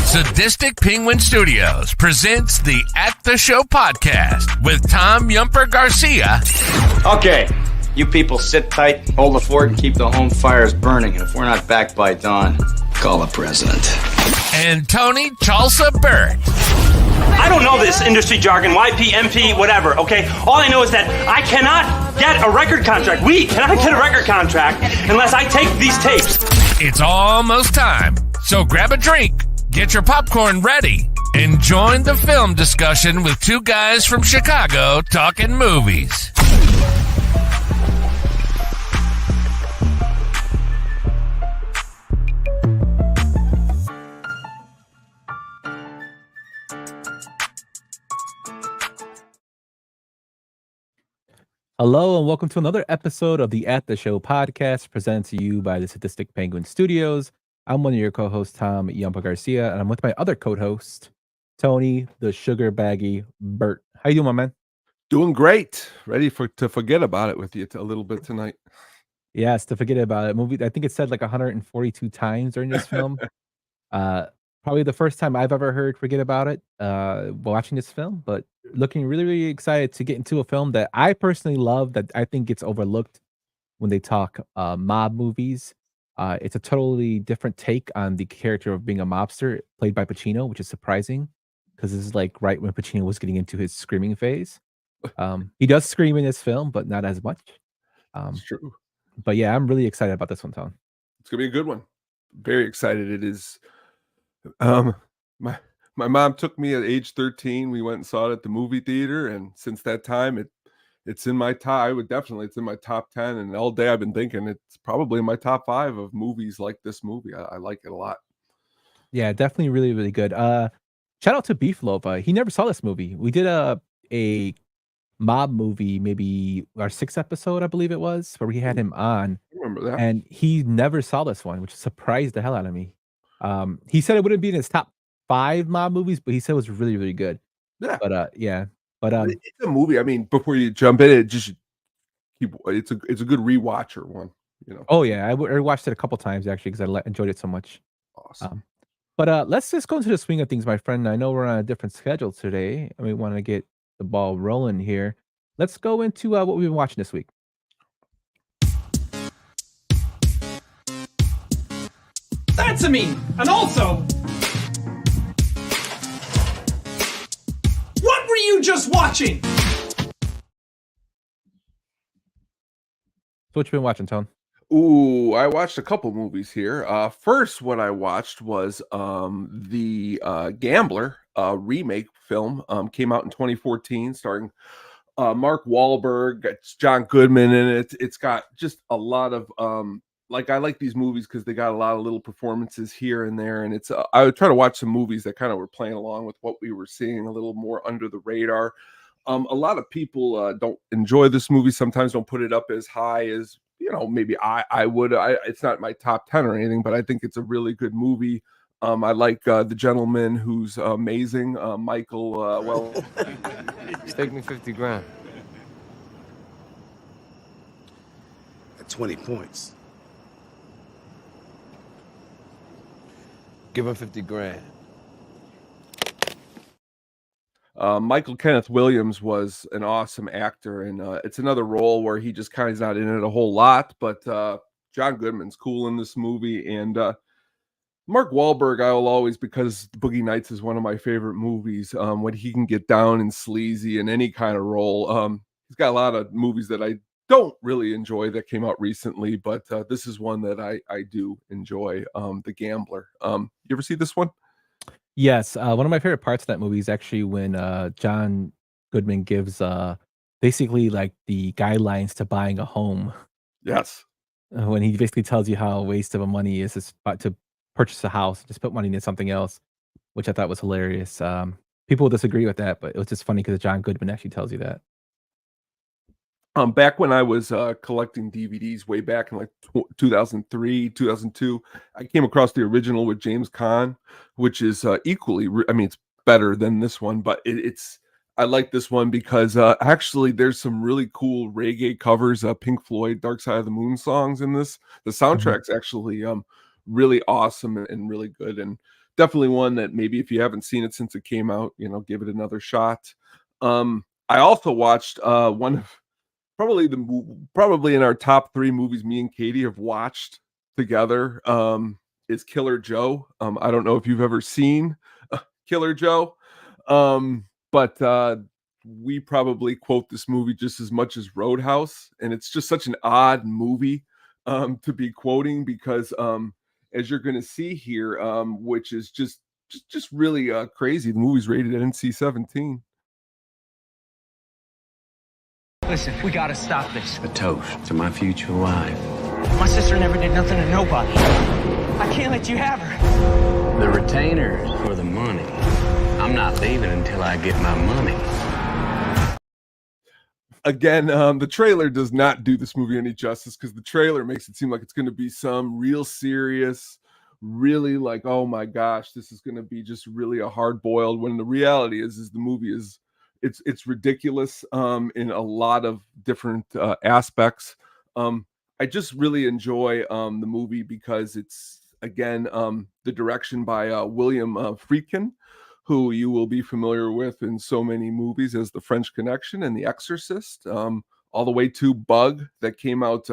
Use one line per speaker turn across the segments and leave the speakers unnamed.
Sadistic Penguin Studios presents the At the Show podcast with Tom Yumper Garcia.
Okay, you people sit tight, hold the fort, and keep the home fires burning. And if we're not back by dawn, call the president.
And Tony Chalsa Burt.
I don't know this industry jargon, YP, MP, whatever, okay? All I know is that I cannot get a record contract. We cannot get a record contract unless I take these tapes.
It's almost time, so grab a drink, get your popcorn ready, and join the film discussion with two guys from Chicago talking movies.
Hello and welcome to another episode of the At the Show podcast presented to you by the Sadistic Penguin Studios. I'm one of your co-hosts, Tom Yumpa Garcia, and I'm with my other co-host, Tony the Sugar Baggy Burt. How you doing, my man?
Doing great. Ready to forget about it with you a little bit tonight.
Yes, to forget about it. Movie. I think it said like 142 times during this film. Probably the first time I've ever heard "forget about it" watching this film, but looking really, really excited to get into a film that I personally love. That I think gets overlooked when they talk mob movies. It's a totally different take on the character of being a mobster, played by Pacino, which is surprising because this is like right when Pacino was getting into his screaming phase. He does scream in this film, but not as much.
It's true.
But yeah, I'm really excited about this one, Tom.
It's gonna be a good one. Very excited. It is. My mom took me at age 13. We went and saw it at the movie theater, and since that time, it's in my top. It's in my top 10. And all day I've been thinking it's probably in my top 5 of movies like this movie. I like it a lot.
Yeah, definitely really, really good. Shout out to Beef Loaf. He never saw this movie. We did a mob movie, maybe our 6th episode, I believe it was, where we had him on.
I remember that.
And he never saw this one, which surprised the hell out of me. He said it wouldn't be in his top 5 mob movies, but he said it was really, really good.
Yeah.
But
it's a movie. I mean, before you jump in, it's a good rewatcher one, you know.
Oh yeah, I watched it a couple times actually because I enjoyed it so much.
Awesome.
But let's just go into the swing of things, my friend. I know we're on a different schedule today, and we want to get the ball rolling here. Let's go into what we've been watching this week.
That's a me. And also, what were you just watching?
So what you been watching, Tone?
Ooh, I watched a couple movies here. First, what I watched was the Gambler remake film. Came out in 2014, starring Mark Wahlberg. It's John Goodman in it. It's got just a lot of I like these movies because they got a lot of little performances here and there, and it's I would try to watch some movies that kind of were playing along with what we were seeing, a little more under the radar. A lot of people don't enjoy this movie. Sometimes don't put it up as high as maybe I would. It's not my top 10 or anything, but I think it's a really good movie. I like the gentleman who's amazing, Michael.
Stake me 50 grand.
At 20 points.
Give him 50 grand.
Michael Kenneth Williams was an awesome actor, and it's another role where he just kind of is not in it a whole lot, but John Goodman's cool in this movie, and Mark Wahlberg I will always, because Boogie Nights is one of my favorite movies, when he can get down and sleazy in any kind of role. He's got a lot of movies that I don't really enjoy that came out recently, but this is one that I do enjoy, The Gambler. You ever see this one?
Yes, one of my favorite parts of that movie is actually when John Goodman gives basically like the guidelines to buying a home.
Yes.
When he basically tells you how a waste of money is to purchase a house, just put money into something else, which I thought was hilarious. People disagree with that, but it was just funny because John Goodman actually tells you that.
Back when I was collecting DVDs way back in like 2003, 2002, I came across the original with James Caan, which is equally, it's better than this one, but I like this one because actually there's some really cool reggae covers of Pink Floyd, Dark Side of the Moon songs in this. The soundtrack's actually really awesome and really good. And definitely one that maybe if you haven't seen it since it came out, give it another shot. I also watched one of probably in our top 3 movies me and Katie have watched together, is Killer Joe. I don't know if you've ever seen Killer Joe, but we probably quote this movie just as much as Roadhouse, and it's just such an odd movie to be quoting because as you're going to see here, which is just really crazy. The movie's rated at NC-17.
Listen, we gotta stop this.
A toast to my future wife.
My sister never did nothing to nobody. I can't let you have her.
The retainers for the money. I'm not leaving until I get my money.
Again, the trailer does not do this movie any justice because the trailer makes it seem like it's going to be some real serious, really like, oh my gosh, this is going to be just really a hard boiled. When the reality is the movie is it's ridiculous in a lot of different aspects. I just really enjoy the movie because it's again the direction by William Friedkin, who you will be familiar with in so many movies as The French Connection and The Exorcist, all the way to Bug that came out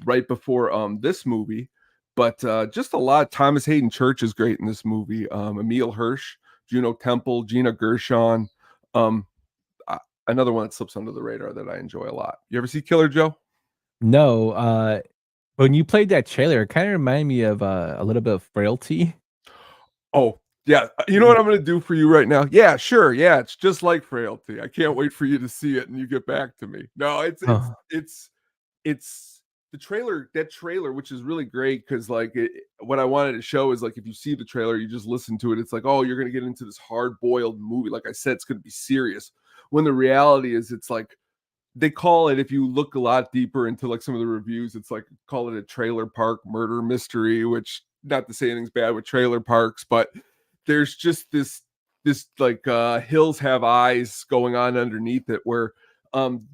right before this movie. But just a lot. Thomas Hayden Church is great in this movie. Emile Hirsch, Juno Temple, Gina Gershon. Another one that slips under the radar that I enjoy a lot. You ever see Killer Joe?
No. When you played that trailer, it kind of reminded me of a little bit of Frailty.
Oh, yeah. You know what I'm going to do for you right now? Yeah, sure. Yeah, it's just like Frailty. I can't wait for you to see it and you get back to me. No, it's the trailer, that trailer, which is really great because like what I wanted to show is like if you see the trailer, you just listen to it. It's like, oh, you're going to get into this hard boiled movie. Like I said, it's going to be serious. When the reality is it's like they call it, if you look a lot deeper into like some of the reviews, it's like call it a trailer park murder mystery, which not to say anything's bad with trailer parks, but there's just this like hills have eyes going on underneath it where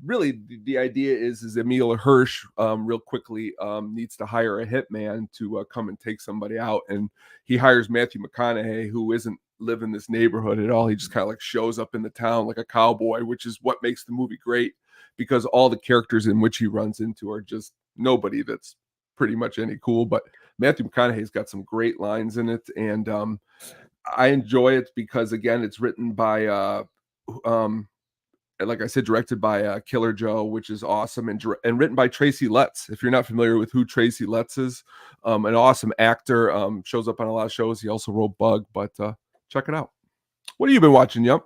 really the idea is Emile Hirsch real quickly needs to hire a hitman to come and take somebody out, and he hires Matthew McConaughey, who isn't live in this neighborhood at all. He just kind of like shows up in the town like a cowboy, which is what makes the movie great because all the characters in which he runs into are just nobody that's pretty much any cool. But Matthew McConaughey's got some great lines in it, and I enjoy it because again, it's written by like I said, directed by Killer Joe, which is awesome, and written by Tracy Letts. If you're not familiar with who Tracy Letts is, an awesome actor, shows up on a lot of shows. He also wrote Bug, but check it out. What have you been watching, Yump?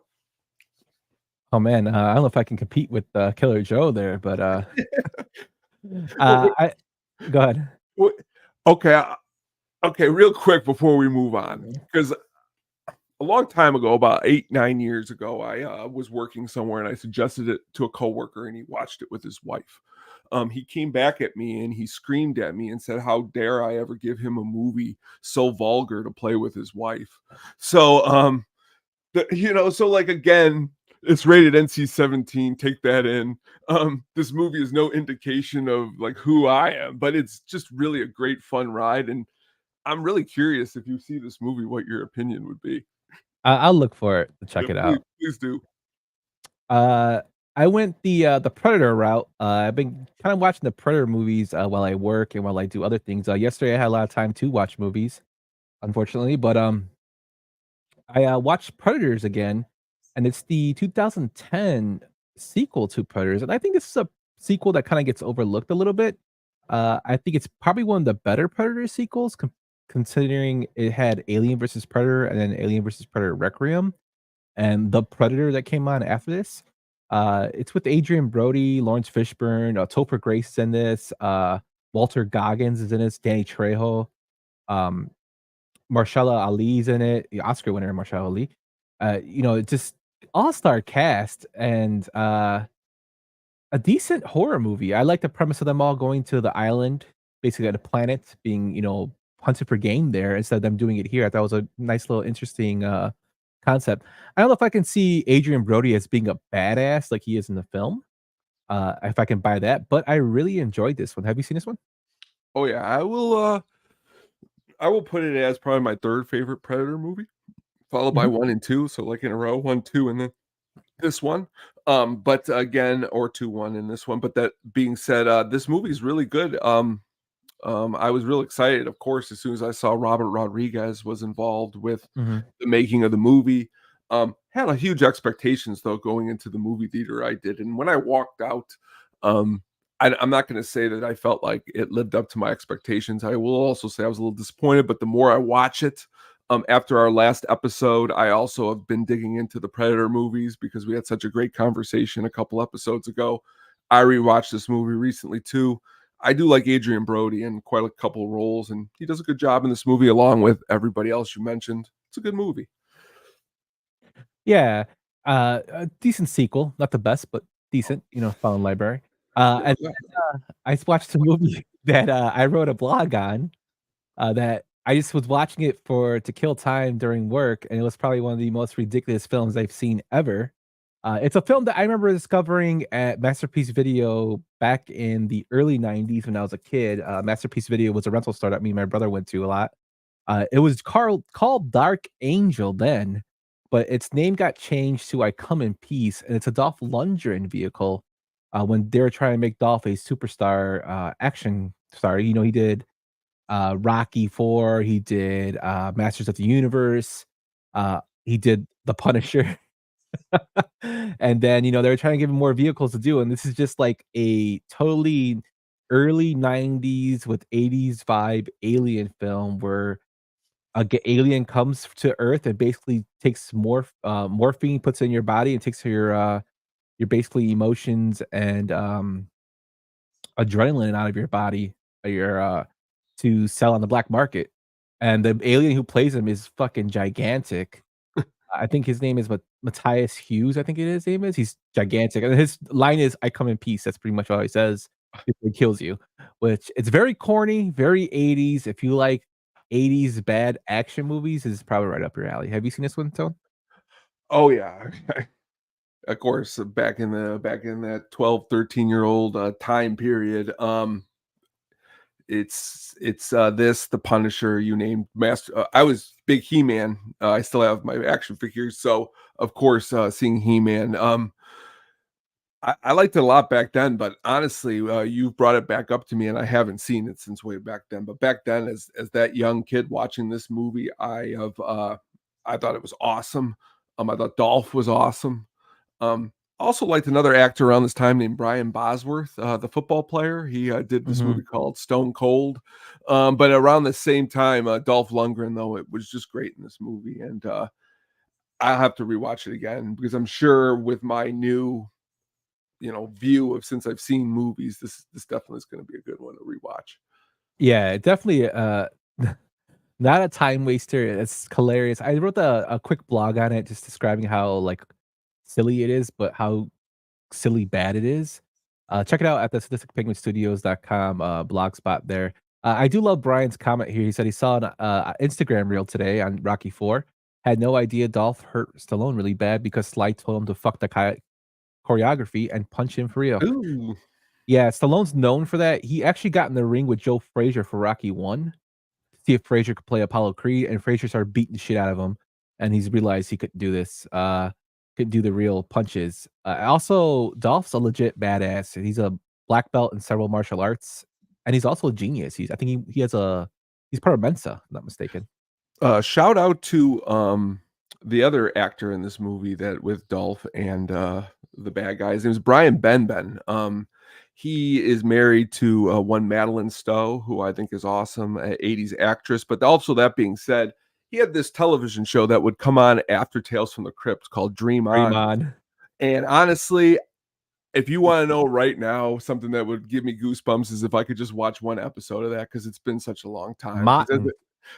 Oh man, I don't know if I can compete with Killer Joe there, but go ahead.
Okay, real quick before we move on, because a long time ago, about 8-9 years ago, I was working somewhere and I suggested it to a coworker, and he watched it with his wife. He came back at me and he screamed at me and said, "How dare I ever give him a movie so vulgar to play with his wife?" So, so like again, it's rated NC-17. Take that in. This movie is no indication of like who I am, but it's just really a great fun ride, and I'm really curious if you see this movie, what your opinion would be.
I'll look for it to check it out.
Please do.
I went the Predator route. I've been kind of watching the Predator movies while I work and while I do other things. Yesterday I had a lot of time to watch movies, unfortunately, but I watched Predators again, and it's the 2010 sequel to Predators, and I think this is a sequel that kind of gets overlooked a little bit. I think it's probably one of the better Predator sequels, considering it had Alien versus Predator and then Alien versus Predator Requiem and The Predator that came on after this. It's with Adrian Brody, Lawrence Fishburne, Topher Grace is in this, Walter Goggins is in this, Danny Trejo, Marshala Ali's in it, the Oscar winner Marshala Ali. It's just all-star cast and a decent horror movie. I like the premise of them all going to the island, basically at a planet, being, hunted for game there instead of them doing it here. I thought it was a nice little interesting concept. I don't know if I can see Adrian Brody as being a badass like he is in the film. If I can buy that, but I really enjoyed this one. Have you seen this one?
Oh yeah, I will. I will put it as probably my third favorite Predator movie, followed by
Mhm.
1 and 2, so, like, in a row, 1, 2, and then this one. But again or 2, 1 in this one, but that being said, this movie is really good. I was real excited, of course, as soon as I saw Robert Rodriguez was involved with
Mhm.
the making of the movie. Had a huge expectations, though, going into the movie theater I did, and when I walked out, um, I'm not gonna say that I felt like it lived up to my expectations. I will also say I was a little disappointed, but the more I watch it, after our last episode, I also have been digging into the Predator movies because we had such a great conversation a couple episodes ago. I rewatched this movie recently too. I do like Adrian Brody in quite a couple roles, and he does a good job in this movie along with everybody else you mentioned. It's a good movie.
Yeah, a decent sequel, not the best, but decent, Fallen Library. And
Yeah.
I just watched a movie that, I wrote a blog on, that I just was watching it to kill time during work, and it was probably one of the most ridiculous films I've seen ever. It's a film that I remember discovering at Masterpiece Video back in the early '90s when I was a kid. Masterpiece Video was a rental store that me and my brother went to a lot. It was called Dark Angel then, but its name got changed to I Come in Peace, and it's a Dolph Lundgren vehicle, when they were trying to make Dolph a superstar, action star. He did, Rocky 4, he did, Masters of the Universe, he did The Punisher, and then, they were trying to give him more vehicles to do, and this is just like a totally early '90s with '80s vibe alien film where alien comes to Earth and basically takes morphine, puts it in your body, and takes your basically emotions and adrenaline out of your body, to sell on the black market. And the alien who plays him is fucking gigantic. I think his name is Matthias Hughes. I think his name is. He's gigantic, and his line is "I come in peace." That's pretty much all he says before he kills you. Which it's very corny, very '80s. If you like '80s bad action movies, this is probably right up your alley. Have you seen this one, Tone?
Oh yeah. Of course, back in that 12, 13-year-old time period. It's this, The Punisher, you named Master. I was big He-Man. I still have my action figures, so of course, seeing He-Man. I liked it a lot back then, but honestly, you brought it back up to me, and I haven't seen it since way back then. But back then, as that young kid watching this movie, I thought it was awesome. I thought Dolph was awesome. Also liked another actor around this time named Brian Bosworth, the football player. He did this movie
Mhm.
called Stone Cold. But around the same time, Dolph Lundgren, though, it was just great in this movie. And I'll have to rewatch it again because I'm sure with my new, view of since I've seen movies, this definitely is going to be a good one to rewatch.
Yeah, definitely, not a time waster. It's hilarious. I wrote a quick blog on it just describing how, like, silly it is, but how silly bad it is. Check it out at the statisticpenguinstudios.com, blogspot there. I do love Brian's comment here. He said he saw an Instagram reel today on Rocky 4. Had no idea Dolph hurt Stallone really bad because Sly told him to fuck the choreography and punch him for real.
Ooh.
Yeah, Stallone's known for that. He actually got in the ring with Joe Frazier for Rocky 1 to see if Frazier could play Apollo Creed, and Frazier started beating the shit out of him, and he's realized he couldn't do this, couldn't do the real punches. Also, Dolph's a legit badass, and he's a black belt in several martial arts, and he's also a genius. I think he's part of Mensa, if I'm not mistaken.
Shout out to the other actor in this movie that with Dolph and the bad guy. His name is Brian Benben. He is married to one Madeline Stowe, who I think is awesome, a 80s actress. But also, that being said, he had this television show that would come on after Tales from the Crypt called Dream
Dream
On.
on.
And honestly, if you want to know right now, something that would give me goosebumps is if I could just watch one episode of that because it's been such a long time.
Martin.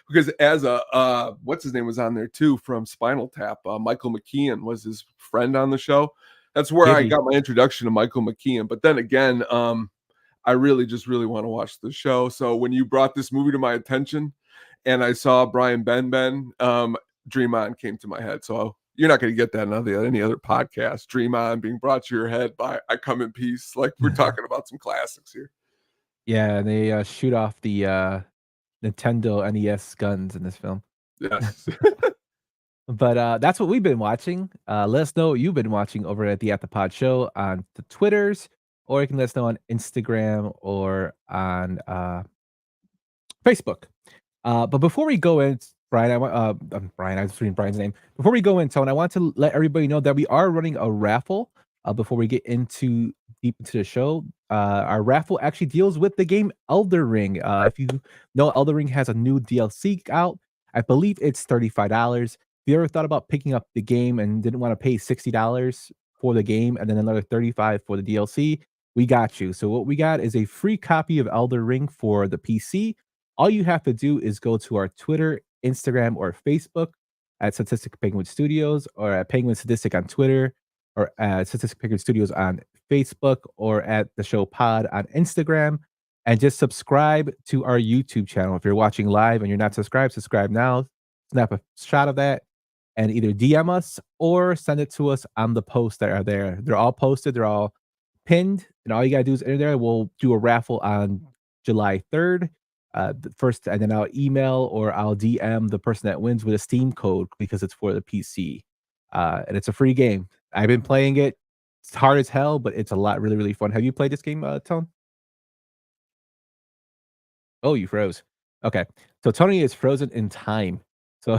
Because as a what's his name was on there too from Spinal Tap. Michael McKean was his friend on the show. That's where I
Gibby.
got my introduction to Michael McKean. But then again, I really want to watch the show. So when you brought this movie to my attention, and I saw Brian Benben, Dream On came to my head. So you're not going to get that in any other podcast. Dream On being brought to your head by I Come in Peace. Like we're talking about some classics here.
Yeah, and they shoot off Nintendo NES guns in this film.
Yes.
But that's what we've been watching. Let us know what you've been watching over at the Pod Show on the Twitters, or you can let us know on Instagram or on Facebook. But before we go in, Brian, Brian, I was reading Brian's name. Before we go in, Tone, I want to let everybody know that we are running a raffle. Before we get deep into the show, our raffle actually deals with the game Elder Ring. If you know, Elder Ring has a new DLC out. I believe it's $35. If you ever thought about picking up the game and didn't want to pay $60 for the game and then another $35 for the DLC, we got you. So what we got is a free copy of Elder Ring for the PC. All you have to do is go to our Twitter, Instagram, or Facebook at Statistic Penguin Studios, or at Penguin Statistic on Twitter, or at Statistic Penguin Studios on Facebook, or at the show Pod on Instagram, and just subscribe to our YouTube channel. If you're watching live and you're not subscribed, subscribe now. Snap a shot of that and either DM us or send it to us on the posts that are there. They're all posted, they're all pinned, and all you gotta do is enter there. We'll do a raffle on July 3rd. The first, and then I'll email or I'll DM the person that wins with a Steam code because it's for the PC. And it's a free game. I've been playing it. It's hard as hell, but it's a lot really, really fun. Have you played this game, Tone? Oh, you froze. Okay. So Tony is frozen in time. So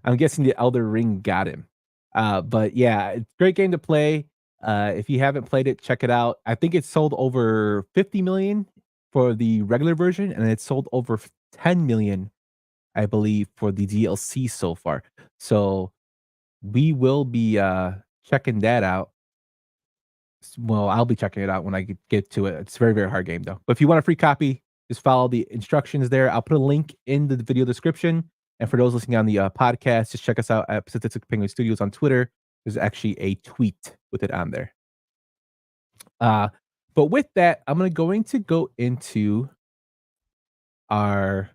I'm guessing the Elder Ring got him. But yeah, it's a great game to play. If you haven't played it, check it out. I think it's sold over 50 million for the regular version, and it's sold over 10 million, I believe, for the DLC so far. So we will be checking that out. Well, I'll be checking it out when I get to it. It's a very, very hard game though. But if you want a free copy, just follow the instructions there. I'll put a link in the video description. And for those listening on the podcast, just check us out at Statistic Penguin Studios on Twitter. There's actually a tweet with it on there. But with that, I'm going to go into our.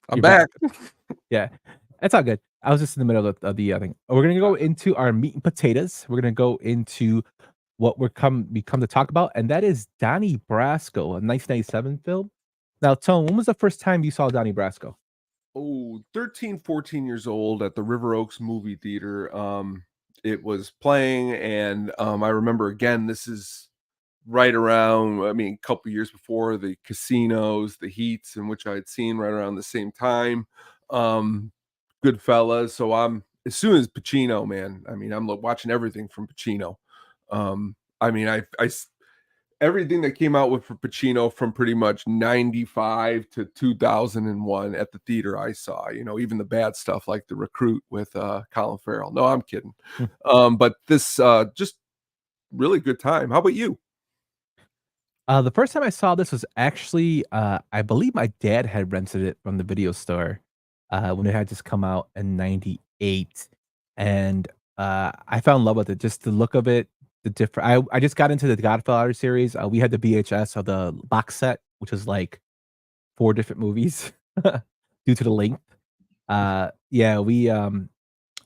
I'm back.
Yeah, that's all good. I was just in the middle of the thing. We're gonna go into our meat and potatoes. We're gonna go into what we come to talk about, and that is Donnie Brasco, a 1997 film. Now, Tone, when was the first time you saw Donnie Brasco?
Oh, 13, 14 years old at the River Oaks movie theater. It was playing, and I remember, again, this is right around, a couple years before the Casinos, the Heats, in which I had seen right around the same time. Goodfellas. So as soon as Pacino, man, I'm watching everything from Pacino. Everything that came out with Pacino from pretty much 95 to 2001 at the theater I saw, even the bad stuff like The Recruit with Colin Farrell. No, I'm kidding. But this just really good time. How about you?
The first time I saw this was actually, I believe my dad had rented it from the video store when it had just come out in 98. And I fell in love with it. Just the look of it, the different. I just got into the Godfather series. We had the VHS of the box set, which is like 4 different movies due to the length. Yeah,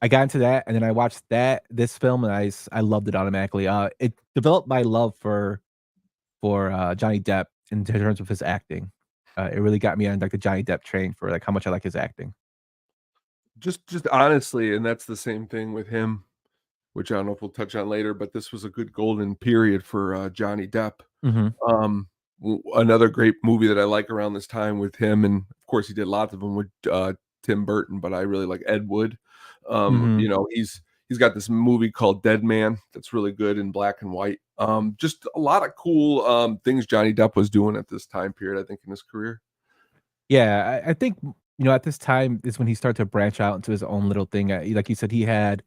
I got into that, and then I watched this film, and I loved it automatically. It developed my love for Johnny Depp in terms of his acting. It really got me on like the Johnny Depp train for like how much I like his acting.
Just honestly, and that's the same thing with him, which I don't know if we'll touch on later, but this was a good golden period for Johnny Depp. Another great movie that I like around this time with him, and of course he did lots of them with Tim Burton, but I really like Ed Wood. He's got this movie called Dead Man that's really good in black and white. Just a lot of cool things Johnny Depp was doing at this time period, I think, in his career.
Yeah, I think at this time is when he started to branch out into his own little thing. Like you said, he had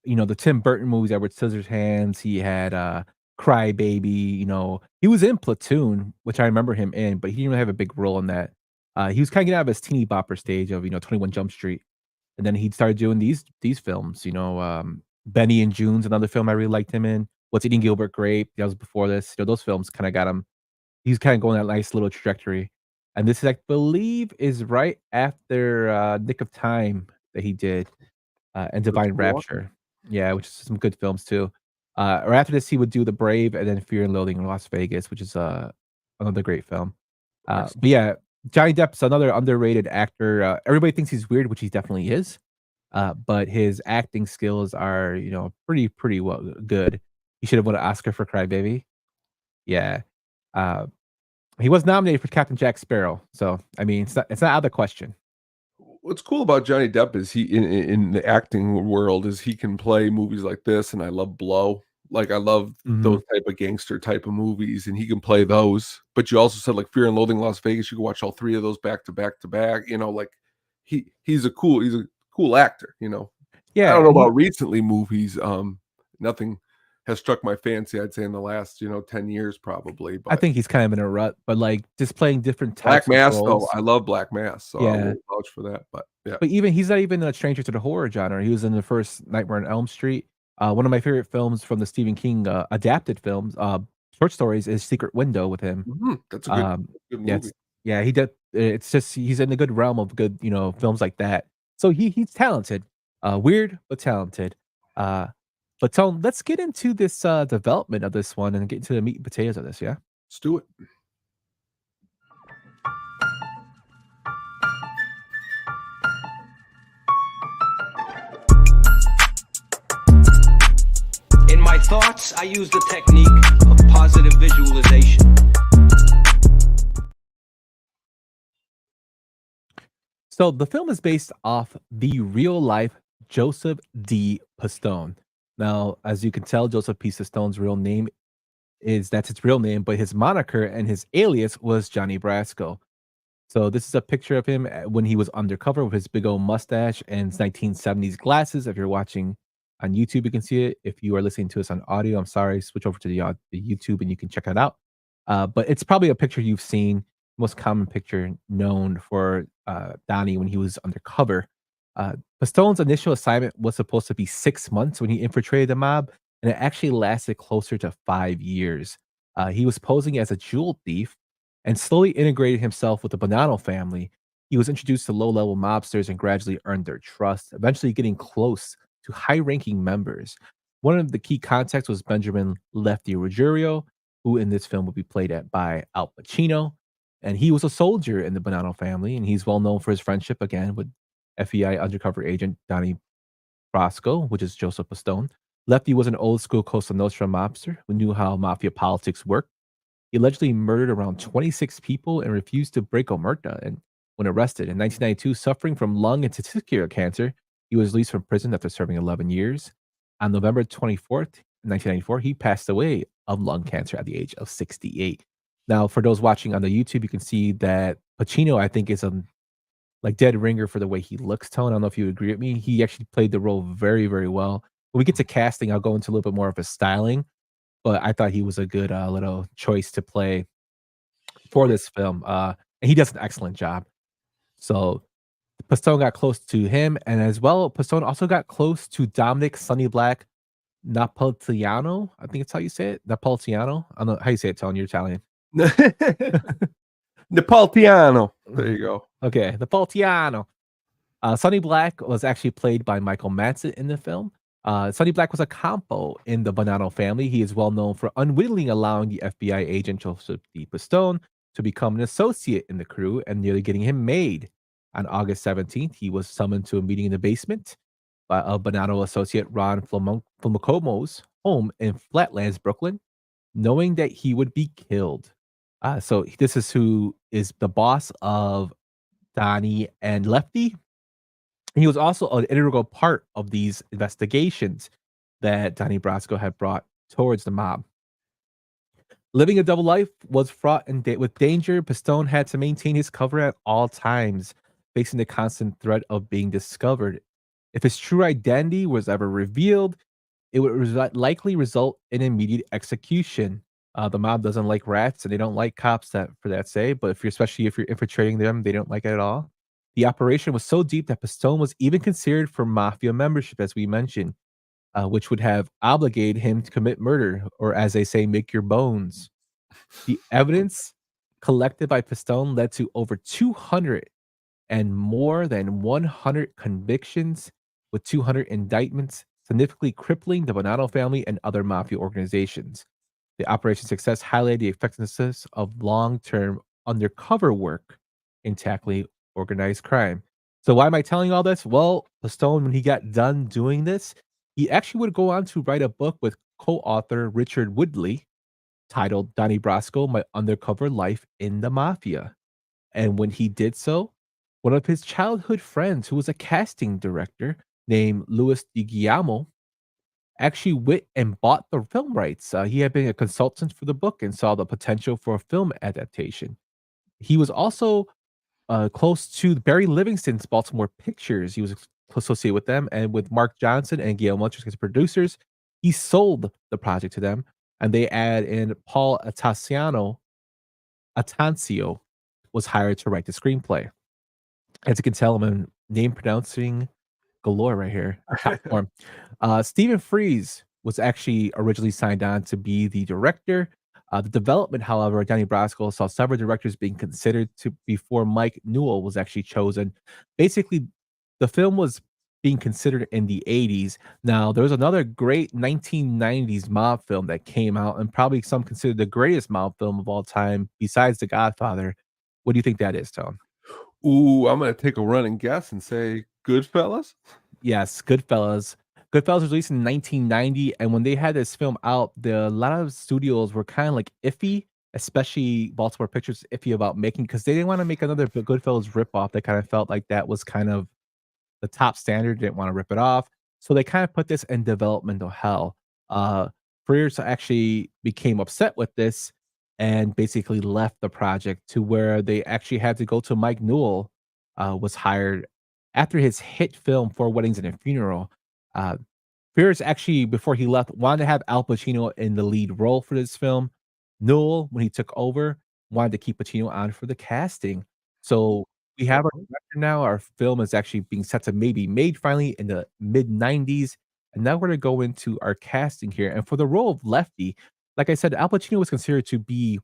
the Tim Burton movies, Edward Scissorhands. He had Cry Baby. He was in Platoon, which I remember him in, but he didn't really have a big role in that. He was kind of getting out of his teeny bopper stage of 21 Jump Street, and then he started doing these films. Benny and June's another film I really liked him in. What's Eating Gilbert Grape? That was before this. Those films kind of got him. He's kind of going that nice little trajectory. And this, I believe, is right after Nick of Time that he did, and Divine Rapture. Yeah, which is some good films too. Or after this, he would do The Brave and then Fear and Loathing in Las Vegas, which is another great film. But yeah, Johnny Depp's another underrated actor. Everybody thinks he's weird, which he definitely is. But his acting skills are, pretty well good. He should have won an Oscar for Crybaby. Yeah. Uh, he was nominated for Captain Jack Sparrow, so I mean, it's not out of the question.
What's cool about Johnny Depp is he in the acting world is he can play movies like this, and I love Blow. Like I love
Mhm.
those type of gangster type of movies, and he can play those. But you also said like Fear and Loathing Las Vegas. You can watch all three of those back to back to back. Like he's a cool actor. I
Yeah,
don't know
and he
about recently movies. Nothing has struck my fancy. I'd say in the last 10 years probably.
I
But
think he's kind of in a rut, but, like, just playing different
Black
types of
Mass, though,
roles.
I love Black Mass, so I
Yeah,
will vouch for that. But yeah.
but even he's not even a stranger to the horror genre. He was in the first Nightmare on Elm Street. One of my favorite films from the Stephen King, adapted films, short stories is Secret Window with him.
That's a
Um,
good
yeah,
movie.
he did it's just he's in the good realm of good, films like that. So he's talented. Weird, but talented. Uh, but Tone, let's get into this, development of this one and get into the meat and potatoes of this, yeah?
Let's do it.
In my thoughts, I use the technique of positive visualization.
So the film is based off the real life Joseph D. Pistone. Now, as you can tell, Joseph P. Pistone's real name that's his real name, but his moniker and his alias was Johnny Brasco. So this is a picture of him when he was undercover with his big old mustache and his 1970s glasses. If you're watching on YouTube, you can see it. If you are listening to us on audio, I'm sorry, switch over to the YouTube and you can check it out. But it's probably a picture you've seen, most common picture known for Donnie when he was undercover. Pistone's initial assignment was supposed to be 6 months when he infiltrated the mob, and it actually lasted closer to 5 years. He was posing as a jewel thief and slowly integrated himself with the Bonanno family. He was introduced to low level mobsters and gradually earned their trust, eventually getting close to high ranking members. One of the key contacts was Benjamin Lefty Ruggiero, who in this film will be played by Al Pacino. And he was a soldier in the Bonanno family, and he's well known for his friendship again with FBI undercover agent Donnie Brasco, which is Joseph Pistone. Lefty was an old school Costa Nostra mobster who knew how mafia politics worked. He allegedly murdered around 26 people and refused to break omerta. And when arrested in 1992, suffering from lung and testicular cancer, he was released from prison after serving 11 years. On November 24th, 1994, he passed away of lung cancer at the age of 68. Now, for those watching on the YouTube, you can see that Pacino, I think, is a like dead ringer for the way he looks. Tone, I don't know if you agree with me. He actually played the role very, very well. When we get to casting, I'll go into a little bit more of his styling, but I thought he was a good little choice to play for this film. And he does an excellent job. So Pistone got close to him, and as well, Pistone also got close to Dominic Sonny Black Napolitano. I think it's how you say it. Napolitano. I don't know how you say it, Tone. You're Italian.
Napolitano. There you go.
Okay, Napolitano. Sonny Black was actually played by Michael Madsen in the film. Sonny Black was a compo in the Bonanno family. He is well known for unwittingly allowing the FBI agent Joseph D. Pistone to become an associate in the crew and nearly getting him made. On August 17th, he was summoned to a meeting in the basement by a Bonanno associate Ron Flamacomo's home in Flatlands, Brooklyn, knowing that he would be killed. So this is who is the boss of Donnie and Lefty. He was also an integral part of these investigations that Donnie Brasco had brought towards the mob. Living a double life was fraught with danger. Pistone had to maintain his cover at all times, facing the constant threat of being discovered. If his true identity was ever revealed, it would likely result in immediate execution. The mob doesn't like rats, and they don't like cops for that say. But especially if you're infiltrating them, they don't like it at all. The operation was so deep that Pistone was even considered for mafia membership, as we mentioned, which would have obligated him to commit murder, or as they say, make your bones. The evidence collected by Pistone led to over 200 and more than 100 convictions, with 200 indictments, significantly crippling the Bonanno family and other mafia organizations. The operation's success highlighted the effectiveness of long-term undercover work in tackling organized crime. So why am I telling you all this? Well, Pistone, when he got done doing this, he actually would go on to write a book with co-author Richard Woodley titled Donnie Brasco: My Undercover Life in the Mafia. And when he did so, one of his childhood friends, who was a casting director named Louis DiGiamo, actually went and bought the film rights. He had been a consultant for the book and saw the potential for a film adaptation. He was also close to Barry Livingston's Baltimore Pictures. He was associated with them, and with Mark Johnson and Guillermo as producers, he sold the project to them, and they add in Paul Atancio was hired to write the screenplay. As you can tell, I'm a name pronouncing galore right here. Top form. Stephen Freeze was actually originally signed on to be the director. The development, however, Donnie Brasco saw several directors being considered to before Mike Newell was actually chosen. Basically, the film was being considered in the 80s. Now, there was another great 1990s mob film that came out, and probably some consider the greatest mob film of all time, besides The Godfather. What do you think that is, Tone?
Ooh, I'm gonna take a running guess and say Goodfellas.
Yes, Goodfellas. Goodfellas was released in 1990, and when they had this film out, a lot of studios were kind of like iffy, especially Baltimore Pictures iffy about making because they didn't want to make another Goodfellas ripoff. They kind of felt like that was kind of the top standard, didn't want to rip it off. So they kind of put this in developmental hell. Frears actually became upset with this and basically left the project to where they actually had to go to Mike Newell, was hired after his hit film Four Weddings and a Funeral. Uh, Frears actually, before he left, wanted to have Al Pacino in the lead role for this film. Newell, when he took over, wanted to keep Pacino on for the casting. So we have our director now. Our film is actually being set to maybe made finally in the mid 90s. And now we're going to go into our casting here. And for the role of Lefty, like I said, Al Pacino was considered to be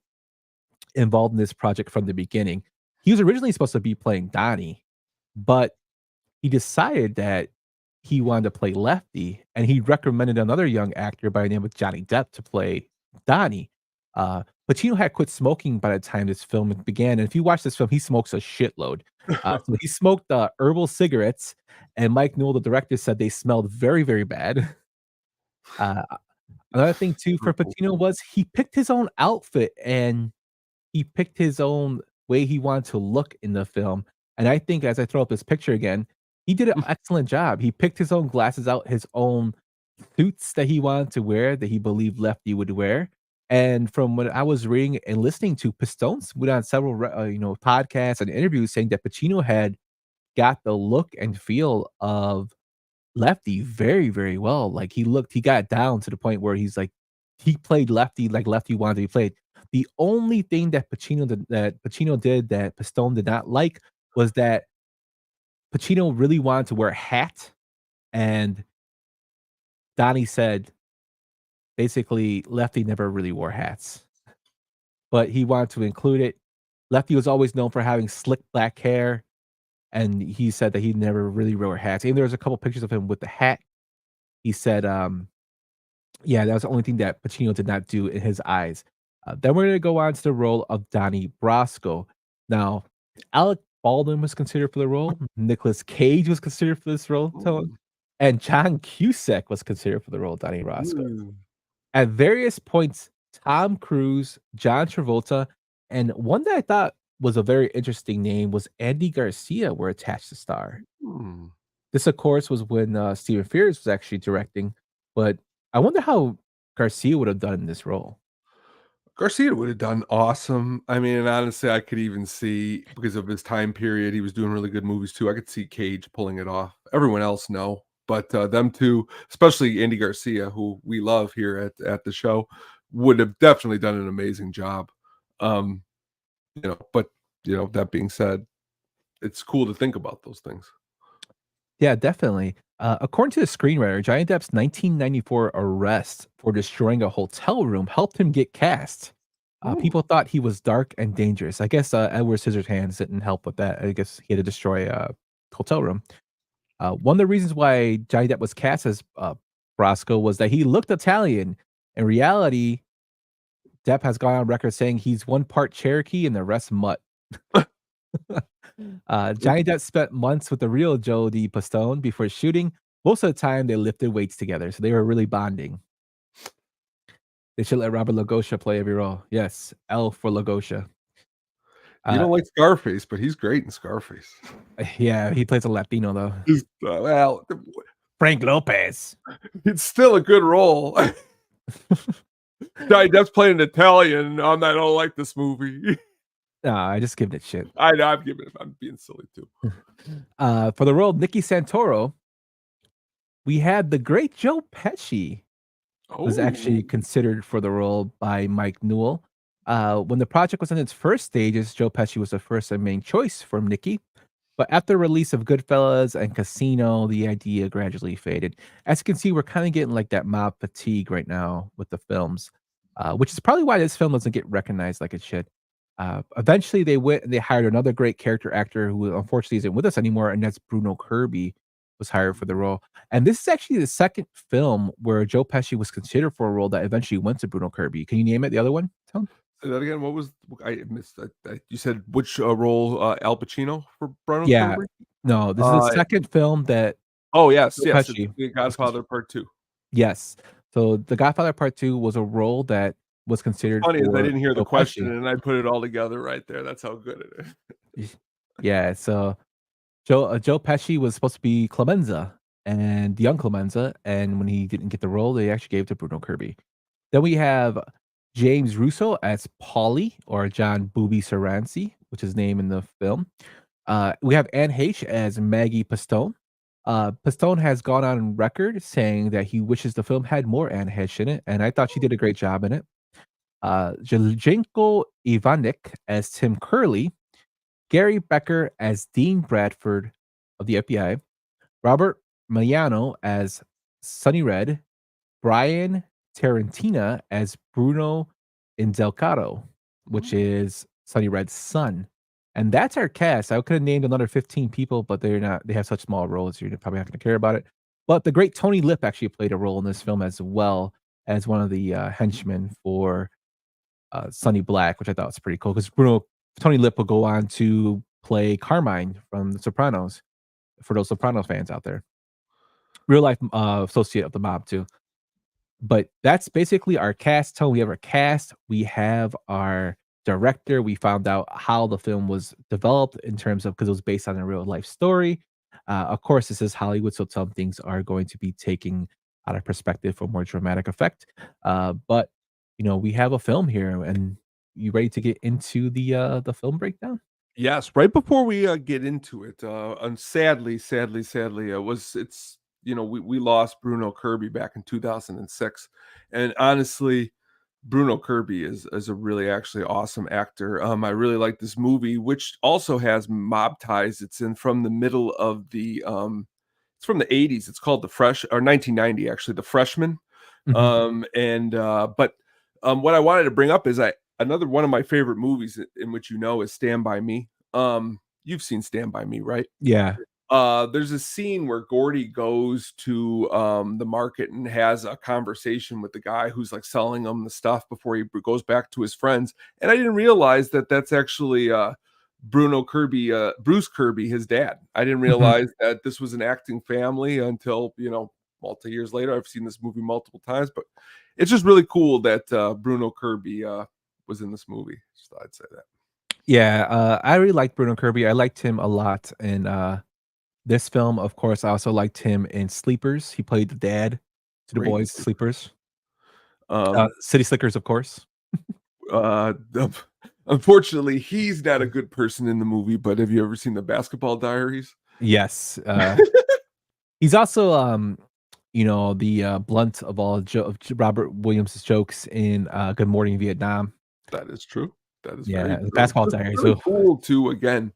involved in this project from the beginning. He was originally supposed to be playing Donnie, but he decided that he wanted to play Lefty, and he recommended another young actor by the name of Johnny Depp to play Donnie. Pacino had quit smoking by the time this film began, and if you watch this film, he smokes a shitload. So he smoked herbal cigarettes, and Mike Newell, the director, said they smelled very, very bad. Uh, Another thing too for Pacino was he picked his own outfit and he picked his own way he wanted to look in the film. And I think as I throw up this picture again, he did an excellent job. He picked his own glasses out, his own suits that he wanted to wear that he believed Lefty would wear. And from what I was reading and listening to, Pistones went on several podcasts and interviews saying that Pacino had got the look and feel of Lefty very, very well. Like he got down to the point where he's like, he played Lefty like Lefty wanted to be played. The only thing that Pacino did that Pistone did not like was that Pacino really wanted to wear a hat, and Donnie said basically Lefty never really wore hats, but he wanted to include it. Lefty was always known for having slick black hair, and he said that he never really wore hats. And there's a couple pictures of him with the hat. He said, yeah, that was the only thing that Pacino did not do in his eyes. Then we're going to go on to the role of Donnie Brasco. Now, Alec Baldwin was considered for the role. Nicolas Cage was considered for this role. And John Cusack was considered for the role of Donnie Brasco. At various points, Tom Cruise, John Travolta, and one that I thought was a very interesting name was Andy Garcia were attached to star. This, of course, was when Stephen Frears was actually directing, but I wonder how Garcia would have done in this role.
Garcia would have done awesome. I mean, and honestly, I could even see, because of his time period, he was doing really good movies too. I could see Cage pulling it off. Everyone else, no. But them two, especially Andy Garcia, who we love here at the show, would have definitely done an amazing job. But that being said, it's cool to think about those things.
Yeah, definitely. According to the screenwriter, Johnny Depp's 1994 arrest for destroying a hotel room helped him get cast. People thought he was dark and dangerous. I guess Edward Scissorhands didn't help with that. I guess he had to destroy a hotel room. One of the reasons why Johnny Depp was cast as Brasco was that he looked Italian. In reality, Depp has gone on record saying he's one part Cherokee and the rest mutt. Johnny Depp spent months with the real Jodie Pistone before shooting. Most of the time, they lifted weights together, so they were really bonding. They should let Robert Lagosha play every role. Yes, L for Lagosha.
You don't like Scarface, but he's great in Scarface.
Yeah, he plays a Latino though.
Well,
Frank Lopez.
It's still a good role. Johnny Depp's playing an Italian. I don't like this movie.
No, I just giving it shit.
I know, I'm being silly too.
For the role of Nicky Santoro, we had the great Joe Pesci was actually considered for the role by Mike Newell. When the project was in its first stages, Joe Pesci was the first and main choice for Nicky. But after the release of Goodfellas and Casino, the idea gradually faded. As you can see, we're kind of getting like that mob fatigue right now with the films, which is probably why this film doesn't get recognized like it should. Eventually, they went and they hired another great character actor who unfortunately isn't with us anymore, and that's Bruno Kirby was hired for the role. And this is actually the second film where Joe Pesci was considered for a role that eventually went to Bruno Kirby. Can you name it? The other one, Tom?
Say that again. What was I missed? You said which role? Al Pacino for Bruno
Yeah,
Kirby?
no, this is the second film that.
Oh yes,
Joe
yes,
Pesci
The Godfather Part 2.
Yes, so The Godfather Part 2 was a role that was considered.
Funny is I
for
didn't hear the
Joe
question,
Pesci.
and I put it all together right there. That's how good it is.
Yeah, so Joe Pesci was supposed to be Clemenza and young Clemenza, and when he didn't get the role, they actually gave it to Bruno Kirby. Then we have James Russo as Paulie, or John Booby Sarancy, which is his name in the film. We have Anne Heche as Maggie Pistone. Pistone has gone on record saying that he wishes the film had more Anne Heche in it, and I thought she did a great job in it. Jeljenko Ivanik as Tim Curley, Gary Becker as Dean Bradford of the FBI, Robert Miliano as Sonny Red, Brian Tarantina as Bruno Indelcato, which is Sonny Red's son. And that's our cast. I could have named another 15 people, but they're not. They have such small roles, you're probably not going to care about it. But the great Tony Lip actually played a role in this film as well as one of the henchmen for Sonny Black, which I thought was pretty cool because Tony Lip will go on to play Carmine from The Sopranos. For those Sopranos fans out there, real life associate of the mob too. But that's basically our cast. We have our cast. We have our director. We found out how the film was developed in terms of because it was based on a real life story. Of course, this is Hollywood, so some things are going to be taken out of perspective for more dramatic effect. But we have a film here, and you ready to get into the film breakdown?
Yes, right before we get into it, and sadly, we lost Bruno Kirby back in 2006, and honestly, Bruno Kirby is a really actually awesome actor. I really like this movie, which also has mob ties. It's from the middle of the it's from the 80s. It's called 1990 actually, The Freshman.
Mm-hmm.
But what I wanted to bring up is another one of my favorite movies in which is Stand By Me. You've seen Stand By Me, right?
Yeah.
There's a scene where Gordy goes to the market and has a conversation with the guy who's like selling him the stuff before he goes back to his friends. And I didn't realize that that's actually Bruno Kirby, Bruce Kirby, his dad. I didn't realize that this was an acting family until, multi years later. I've seen this movie multiple times, but it's just really cool that Bruno Kirby was in this movie. So I'd say that.
Yeah, I really liked Bruno Kirby. I liked him a lot in this film. Of course, I also liked him in Sleepers. He played the dad to the boys, Sleepers. City Slickers, of course.
Unfortunately, he's not a good person in the movie, but have you ever seen the Basketball Diaries?
Yes. He's also the blunt of all of Robert Williams' jokes in Good Morning Vietnam.
That is true. That is
the Basketball Diaries.
Really cool too. Again,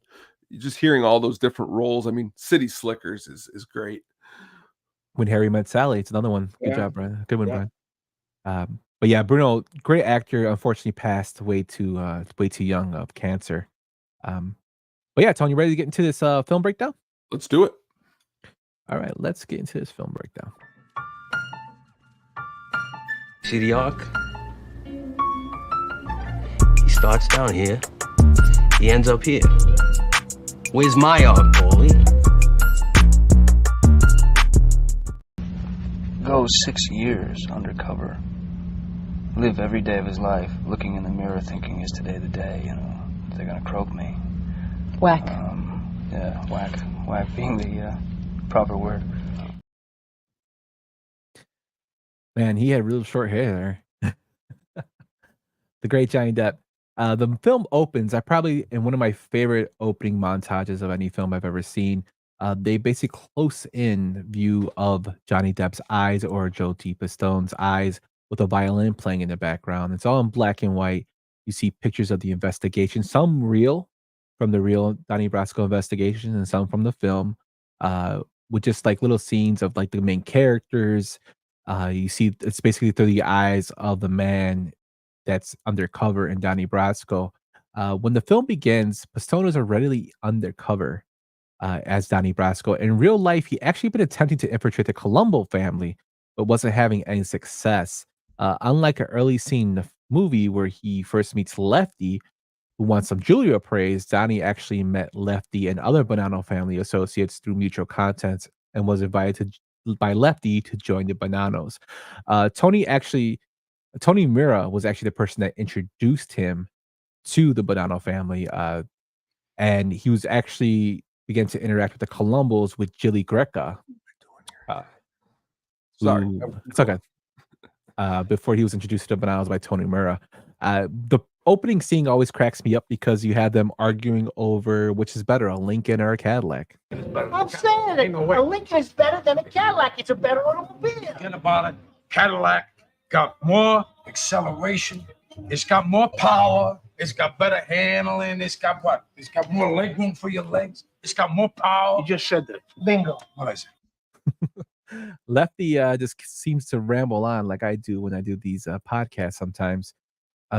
just hearing all those different roles. I mean, City Slickers is great.
When Harry Met Sally, it's another one. Good job, Brian. Good one, Brian. But yeah, Bruno, great actor. Unfortunately, passed way too young of cancer. But yeah, Tony, ready to get into this film breakdown?
Let's do it.
All right, let's get into this film breakdown.
See the arc? He starts down here. He ends up here. Where's my art, Paulie? Goes 6 years undercover. Live every day of his life looking in the mirror thinking, is today the day, you know? They're gonna croak me.
Whack.
Yeah, whack. Whack being the proper word.
Man, he had real short hair there. The great Johnny Depp. The film opens. I probably in one of my favorite opening montages of any film I've ever seen. They basically close in view of Johnny Depp's eyes or Joe T. Pistone's eyes with a violin playing in the background. It's all in black and white. You see pictures of the investigation, some real from the real Donnie Brasco investigation, and some from the film, uh, with just like little scenes of like the main characters. You see it's basically through the eyes of the man that's undercover in Donnie Brasco. When the film begins, Pistone is already undercover as Donnie Brasco. In real life, he actually been attempting to infiltrate the Colombo family, but wasn't having any success. Unlike an early scene in the movie where he first meets Lefty, who wants some jewelry appraised, Donnie actually met Lefty and other Bonanno family associates through mutual contacts and was invited by Lefty to join the Bonannos. Tony Mira was actually the person that introduced him to the Bonanno family, and he was actually began to interact with the Colombos with Jilly Greca.
Sorry.
It's okay. Before he was introduced to the Bonannos by Tony Mira. The opening scene always cracks me up because you had them arguing over which is better, a Lincoln or a Cadillac.
I'm saying it. A Lincoln is better than a Cadillac. It's a better automobile.
Forget about it. Cadillac got more acceleration. It's got more power. It's got better handling. It's got what? It's got more leg room for your legs. It's got more power.
You just said that. Bingo.
What is it?
Lefty just seems to ramble on like I do when I do these podcasts sometimes,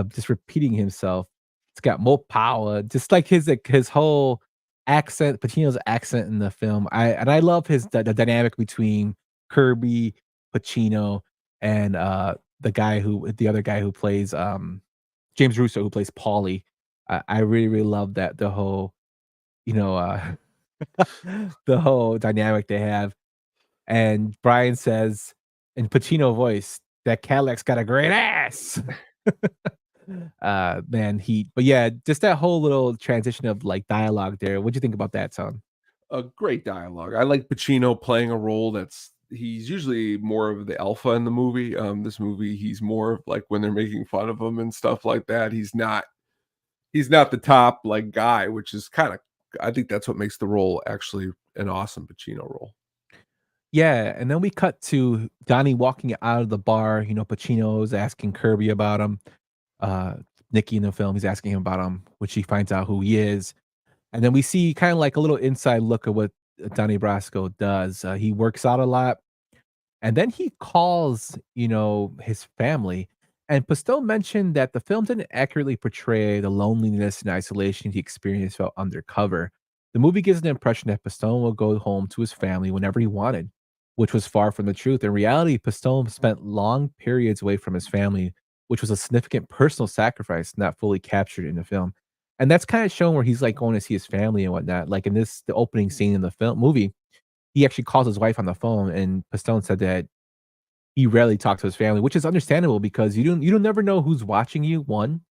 just repeating himself. It's got more power, just like his whole accent, Pacino's accent in the film. I love the dynamic between Kirby, Pacino, and the other guy who plays James Russo, who plays Paulie. I really love that the whole the whole dynamic they have. And Brian says in Pacino voice that Cadillac's got a great ass. But yeah, just that whole little transition of like dialogue there. What'd you think about that, son?
A great dialogue. I like Pacino playing a role he's usually more of the alpha in the movie. This movie, he's more of like when they're making fun of him and stuff like that. He's not the top like guy, which is I think that's what makes the role actually an awesome Pacino role.
Yeah, and then we cut to Donnie walking out of the bar. Pacino's asking Kirby about him. Nicky in the film, he's asking him about him, which he finds out who he is. And then we see kind of like a little inside look at what Donnie Brasco does. He works out a lot. And then he calls, his family. And Pistone mentioned that the film didn't accurately portray the loneliness and isolation he experienced while undercover. The movie gives an impression that Pistone will go home to his family whenever he wanted, which was far from the truth. In reality, Pistone spent long periods away from his family, which was a significant personal sacrifice not fully captured in the film. And that's kind of shown where he's like going to see his family and whatnot. Like in the opening scene in the movie, he actually calls his wife on the phone, and Pistone said that he rarely talks to his family, which is understandable because you don't never know who's watching you, one,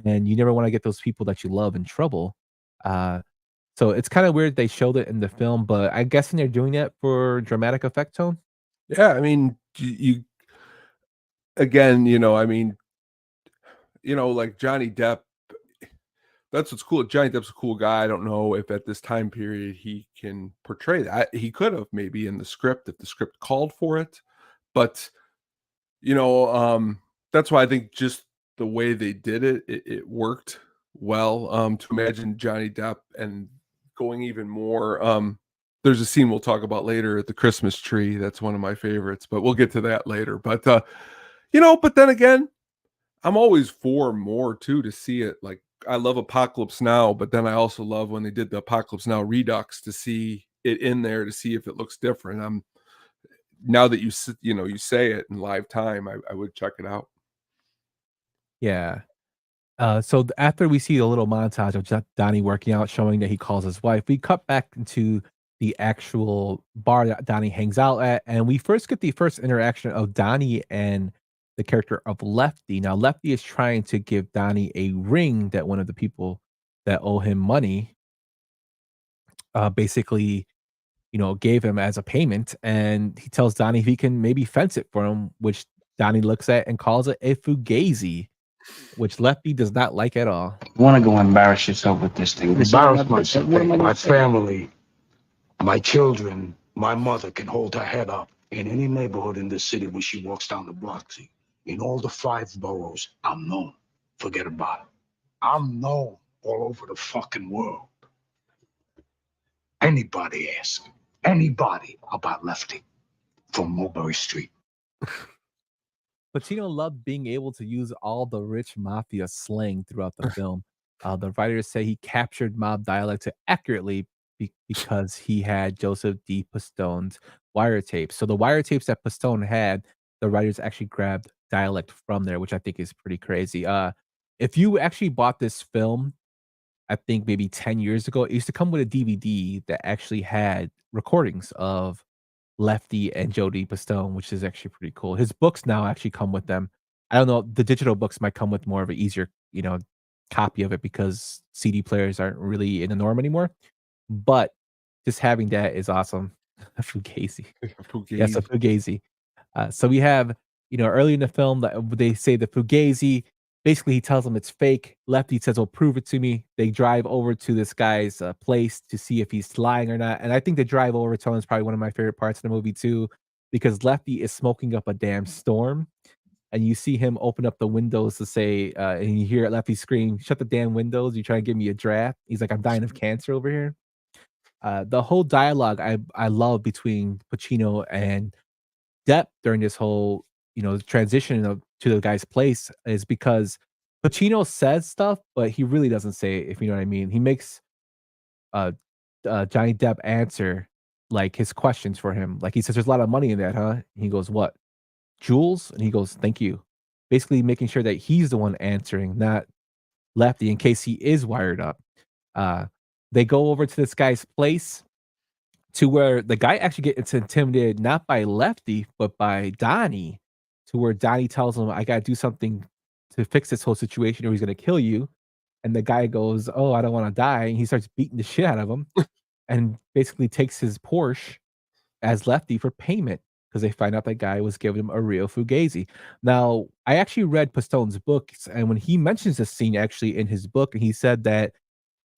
and you never want to get those people that you love in trouble. So it's kind of weird they showed it in the film, but I'm guessing they're doing that for dramatic effect, Tone.
Yeah, I mean, you again, like Johnny Depp. That's what's cool. Johnny Depp's a cool guy. I don't know if at this time period he can portray that. He could have maybe in the script if the script called for it, but that's why I think just the way they did it worked well. To imagine Johnny Depp and going even more. There's a scene we'll talk about later at the Christmas tree. That's one of my favorites, but we'll get to that later. But but then again, I'm always for more too to see it. Like I love Apocalypse Now, but then I also love when they did the Apocalypse Now Redux to see it in there to see if it looks different. Now that you say it in live time, I would check it out.
Yeah. After we see a little montage of just Donnie working out, showing that he calls his wife, we cut back into the actual bar that Donnie hangs out at, and we first get the first interaction of Donnie and the character of Lefty. Now, Lefty is trying to give Donnie a ring that one of the people that owe him money, basically, gave him as a payment, and he tells Donnie if he can maybe fence it for him, which Donnie looks at and calls it a fugazi, which Lefty does not like at all.
You want to go embarrass yourself with this thing?
Embarrass myself, my family, my children, my mother can hold her head up in any neighborhood in this city when she walks down the block. See, in all the 5 boroughs, I'm known. Forget about it. I'm known all over the fucking world. Anybody ask anybody about Lefty from Mulberry Street.
Pacino loved being able to use all the rich mafia slang throughout the film. The writers say he captured mob dialect accurately because he had Joseph D. Pistone's wiretapes. So the wiretapes that Pistone had, the writers actually grabbed dialect from there, which I think is pretty crazy. If you actually bought this film, I think maybe 10 years ago, it used to come with a DVD that actually had recordings of Lefty and Jody Pistone, which is actually pretty cool. His books now actually come with them. I don't know, the digital books might come with more of an easier, copy of it because CD players aren't really in the norm anymore. But just having that is awesome. A fugazi. Yes, a fugazi. So we have, early in the film that they say the fugazi. Basically, he tells them it's fake. Lefty says, "Well, prove it to me." They drive over to this guy's place to see if he's lying or not. And I think the drive over tone is probably one of my favorite parts of the movie too, because Lefty is smoking up a damn storm, and you see him open up the windows to say, and you hear Lefty scream, "Shut the damn windows! You trying to give me a draft?" He's like, "I'm dying of cancer over here." The whole dialogue I love between Pacino and Depp during this whole, transition to the guy's place is because Pacino says stuff, but he really doesn't say it, if you know what I mean. He makes uh, Johnny Depp answer like his questions for him. Like he says, "There's a lot of money in that, huh?" And he goes, "What? Jewels?" And he goes, "Thank you." Basically making sure that he's the one answering, not Lefty, in case he is wired up. Uh, they go over to this guy's place to where the guy actually gets intimidated not by Lefty, but by Donnie, to where Donnie tells him, "I gotta do something to fix this whole situation or he's gonna kill you." And the guy goes, "Oh, I don't wanna die." And he starts beating the shit out of him and basically takes his Porsche as Lefty for payment because they find out that guy was giving him a real fugazi. Now, I actually read Pistone's books, and when he mentions this scene actually in his book, and he said that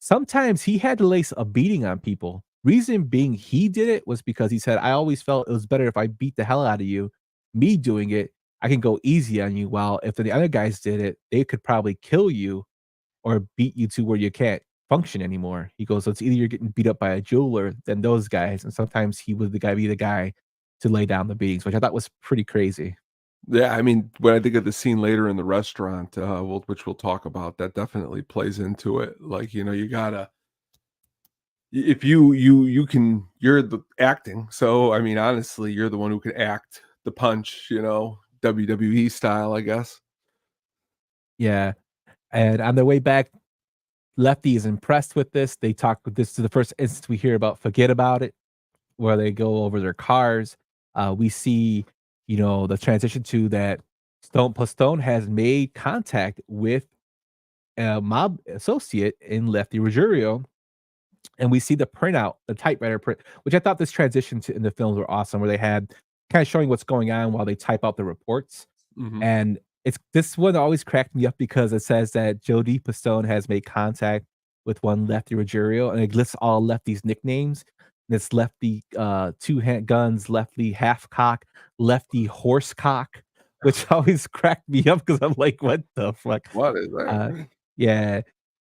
sometimes he had to lace a beating on people. Reason being he did it was because he said, "I always felt it was better if I beat the hell out of you. Me doing it, I can go easy on you. While if the other guys did it, they could probably kill you or beat you to where you can't function anymore." He goes, "So it's either you're getting beat up by a jeweler than those guys." And sometimes he would be the guy to lay down the beatings, which I thought was pretty crazy.
Yeah, I mean, when I think of the scene later in the restaurant, which we'll talk about, that definitely plays into it. Like, you gotta, if you can, you're the acting. So, I mean, honestly, you're the one who can act the punch, WWE style, I guess.
Yeah. And on their way back, Lefty is impressed with this. They talk with this to the first instance we hear about Forget About It, where they go over their cars. We see, the transition to that Stone has made contact with a mob associate in Lefty Ruggiero. And we see the printout, the typewriter print, which I thought this transition to in the films were awesome, where they had kind of showing what's going on while they type out the reports.
Mhm.
And it's this one always cracked me up because it says that Jody Pistone has made contact with one Lefty Ruggiero, and it lists all Lefty's nicknames. And it's Lefty two-hand guns, Lefty half cock, Lefty horse cock, which always cracked me up because I'm like, what the fuck?
What is that?
Yeah.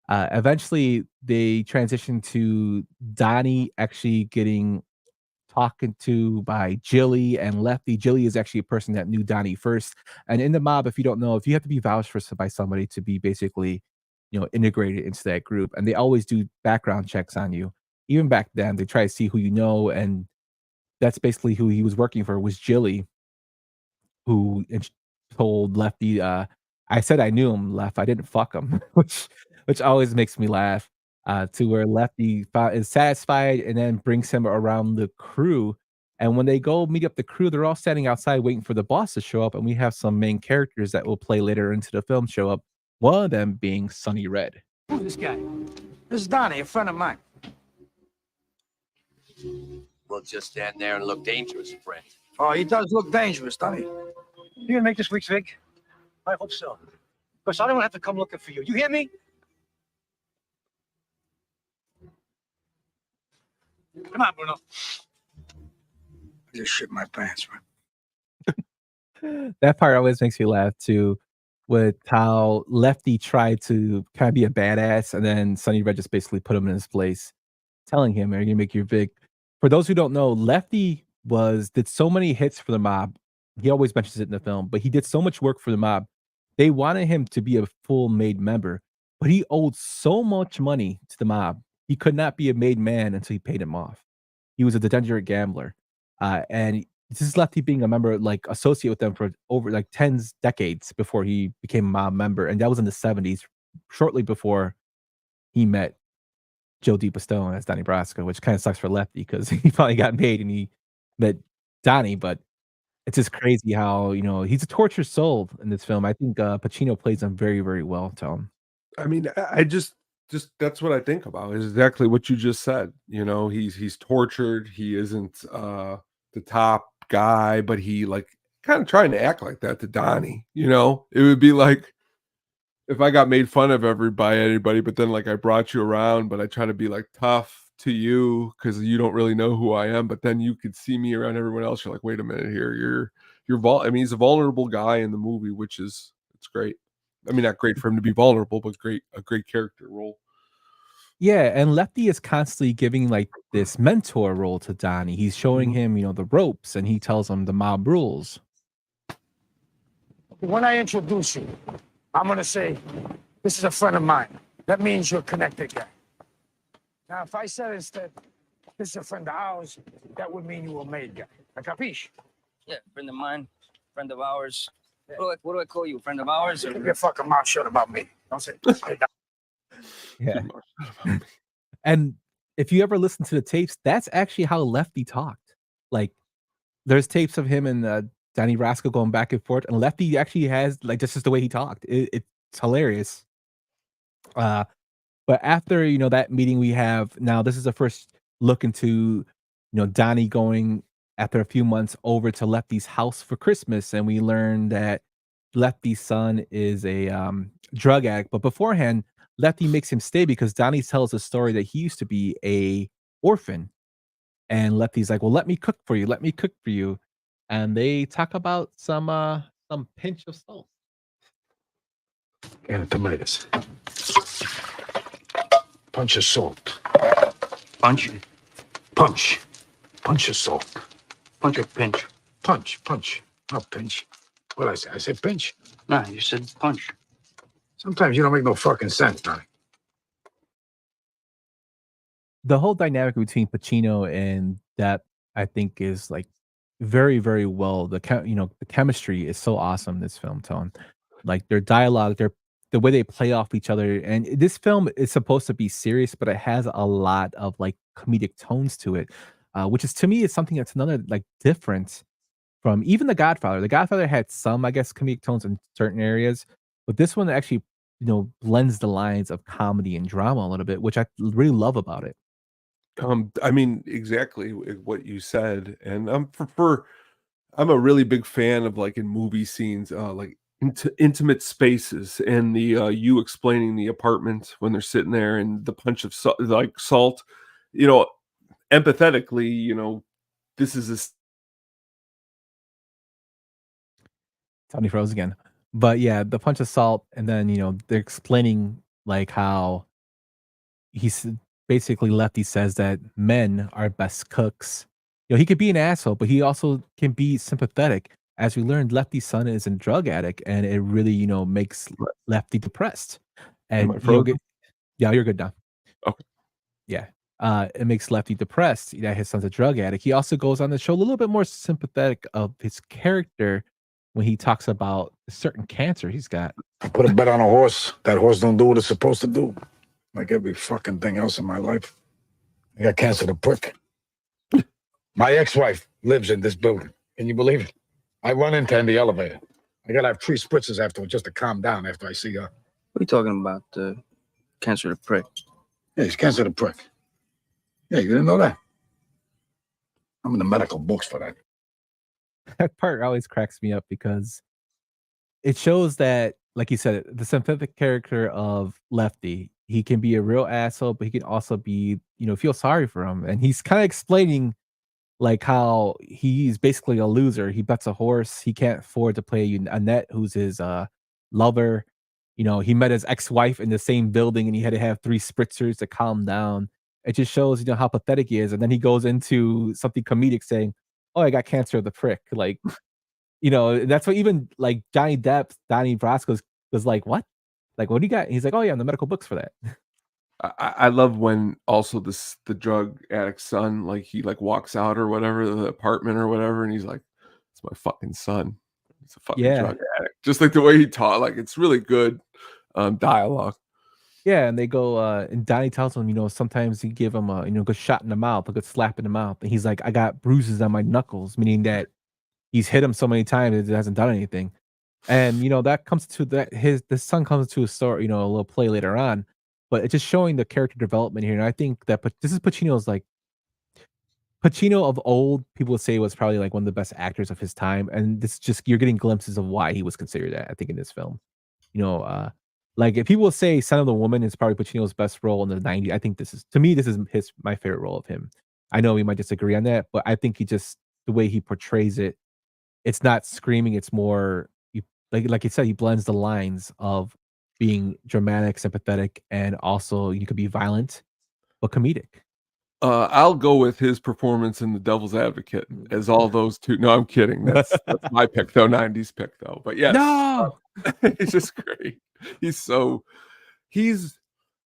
Eventually, they transition to Donnie actually getting talking to by Jilly and Lefty. Jilly is actually a person that knew Donnie first. And in the mob, if you don't know, if you have to be vouched for by somebody to be basically, integrated into that group, and they always do background checks on you. Even back then, they try to see who you know, and that's basically who he was working for was Jilly, who told Lefty, "I I said I knew him, Left. I didn't fuck him, which always makes me laugh. To where Lefty is satisfied and then brings him around the crew. And when they go meet up the crew, they're all standing outside waiting for the boss to show up. And we have some main characters that will play later into the film show up. One of them being Sonny Red.
Who's this guy? This is Donnie, a friend of mine.
We'll just stand there and look dangerous, friend.
Oh, he does look dangerous, doesn't he? You gonna make this week's vig? I hope so. Because I don't have to come looking for you. You hear me? Come on, Bruno. I just shit my pants, man.
That part always makes me laugh too, with how Lefty tried to kind of be a badass, and then Sonny Red just basically put him in his place, telling him, "Are you gonna make your vig?" For those who don't know, Lefty did so many hits for the mob. He always mentions it in the film, but he did so much work for the mob. They wanted him to be a full made member, but he owed so much money to the mob. He could not be a made man until he paid him off. He was a degenerate gambler, and this is Lefty being a member, like associate with them for over like tens decades before he became a mob member, and that was in the '70s, shortly before he met Joe Pistone as Donnie Brasco, which kind of sucks for Lefty because he finally got made and he met Donnie. But it's just crazy how he's a tortured soul in this film. I think Pacino plays him very, very well. Tom.
I mean, I just that's what I think about is exactly what you just said. He's tortured. He isn't the top guy, but he like kind of trying to act like that to Donnie. It would be like if I got made fun of by anybody, but then like I brought you around, but I try to be like tough to you because you don't really know who I am. But then you could see me around everyone else. You're like, wait a minute here. I mean, he's a vulnerable guy in the movie, which it's great. I mean, not great for him to be vulnerable, but a great character role.
Yeah, and Lefty is constantly giving like this mentor role to Donnie. He's showing him, the ropes, and he tells him the mob rules.
When I introduce you, I'm gonna say, this is a friend of mine. That means you're a connected guy. Now, if I said instead, this is a friend of ours, that would mean you were a made guy. Capiche?
Yeah, friend of mine, friend of ours. What do I call you? Friend of ours?
Keep your fucking mouth shut about me. Don't say
Yeah. And if you ever listen to the tapes, that's actually how Lefty talked. Like, there's tapes of him and Donnie Brasco going back and forth, and Lefty actually has like this is the way he talked. It's hilarious. But after that meeting we have now, this is the first look into Donnie going after a few months over to Lefty's house for Christmas, and we learn that Lefty's son is a drug addict. But beforehand, Lefty makes him stay because Donnie tells a story that he used to be a orphan, and Lefty's like, "Well, let me cook for you. Let me cook for you." And they talk about some pinch of salt.
And tomatoes. Punch of salt.
Punch?
Punch. Punch of salt.
Punch or pinch?
Punch. Not pinch. What did I say? I said pinch.
No, you said punch.
Sometimes you don't make no fucking sense, Donnie.
The whole dynamic between Pacino and Depp, I think, is like very, very well. The chemistry is so awesome in this film, Tone. Like their dialogue, the way they play off each other. And this film is supposed to be serious, but it has a lot of like comedic tones to it, which is to me is something that's another like difference from even The Godfather. The Godfather had some, I guess, comedic tones in certain areas, but this one actually, blends the lines of comedy and drama a little bit, which I really love about it.
I mean, exactly what you said, and I'm a really big fan of like in movie scenes, like intimate spaces, and the you explaining the apartment when they're sitting there, and the punch of salt, empathetically, this is a
Tony froze again. But yeah, the punch of salt, and then they're explaining like how he's basically Lefty says that men are best cooks. He could be an asshole, but he also can be sympathetic. As we learned, Lefty's son is a drug addict, and it really makes Lefty depressed. And yeah, you're good now.
Okay.
Yeah. It makes Lefty depressed that his son's a drug addict. He also goes on to show a little bit more sympathetic of his character when he talks about a certain cancer he's got.
I put a bet on a horse. That horse don't do what it's supposed to do. Like every fucking thing else in my life. I got cancer of the prick. My ex-wife lives in this building. Can you believe it? I run into her in the elevator. I gotta have 3 spritzes afterwards just to calm down after I see her.
What are you talking about? Cancer of the prick?
Yeah, he's cancer of the prick. Yeah, you didn't know that? I'm in the medical books for that.
That part always cracks me up because it shows that, like you said, the sympathetic character of Lefty, he can be a real asshole, but he can also be, feel sorry for him. And he's kind of explaining like how he's basically a loser. He bets a horse. He can't afford to play Annette, who's his lover. He met his ex-wife in the same building and he had to have 3 spritzers to calm down. It just shows, how pathetic he is. And then he goes into something comedic saying, "Oh, I got cancer of the prick." Like, that's what even like Donnie Brasco was like, "What? Like, what do you got?" He's like, "Oh yeah, I'm the medical books for that."
I love when also the drug addict's son, like he like walks out or whatever, the apartment or whatever, and he's like, "It's my fucking son. He's a fucking
Yeah.
drug addict." Just like the way he taught, like it's really good dialogue.
Yeah, and they go, and Donnie tells him, sometimes you give him a, good shot in the mouth, a good slap in the mouth. And he's like, "I got bruises on my knuckles," meaning that he's hit him so many times it hasn't done anything. And that comes to the son comes to a story, a little play later on, but it's just showing the character development here. And I think that this is Pacino's like Pacino of old, people would say was probably like one of the best actors of his time. And this just you're getting glimpses of why he was considered that, I think, in this film. You know, like if people say Son of the Woman is probably Pacino's best role in the 90s, I think this is my favorite role of him. I know we might disagree on that, but I think the way he portrays it, it's not screaming, it's more like you said, he blends the lines of being dramatic, sympathetic, and also you could be violent but comedic.
I'll go with his performance in The Devil's Advocate as all those two. No, I'm kidding. That's my pick though, 90s pick though. But yes,
No!
he's just great.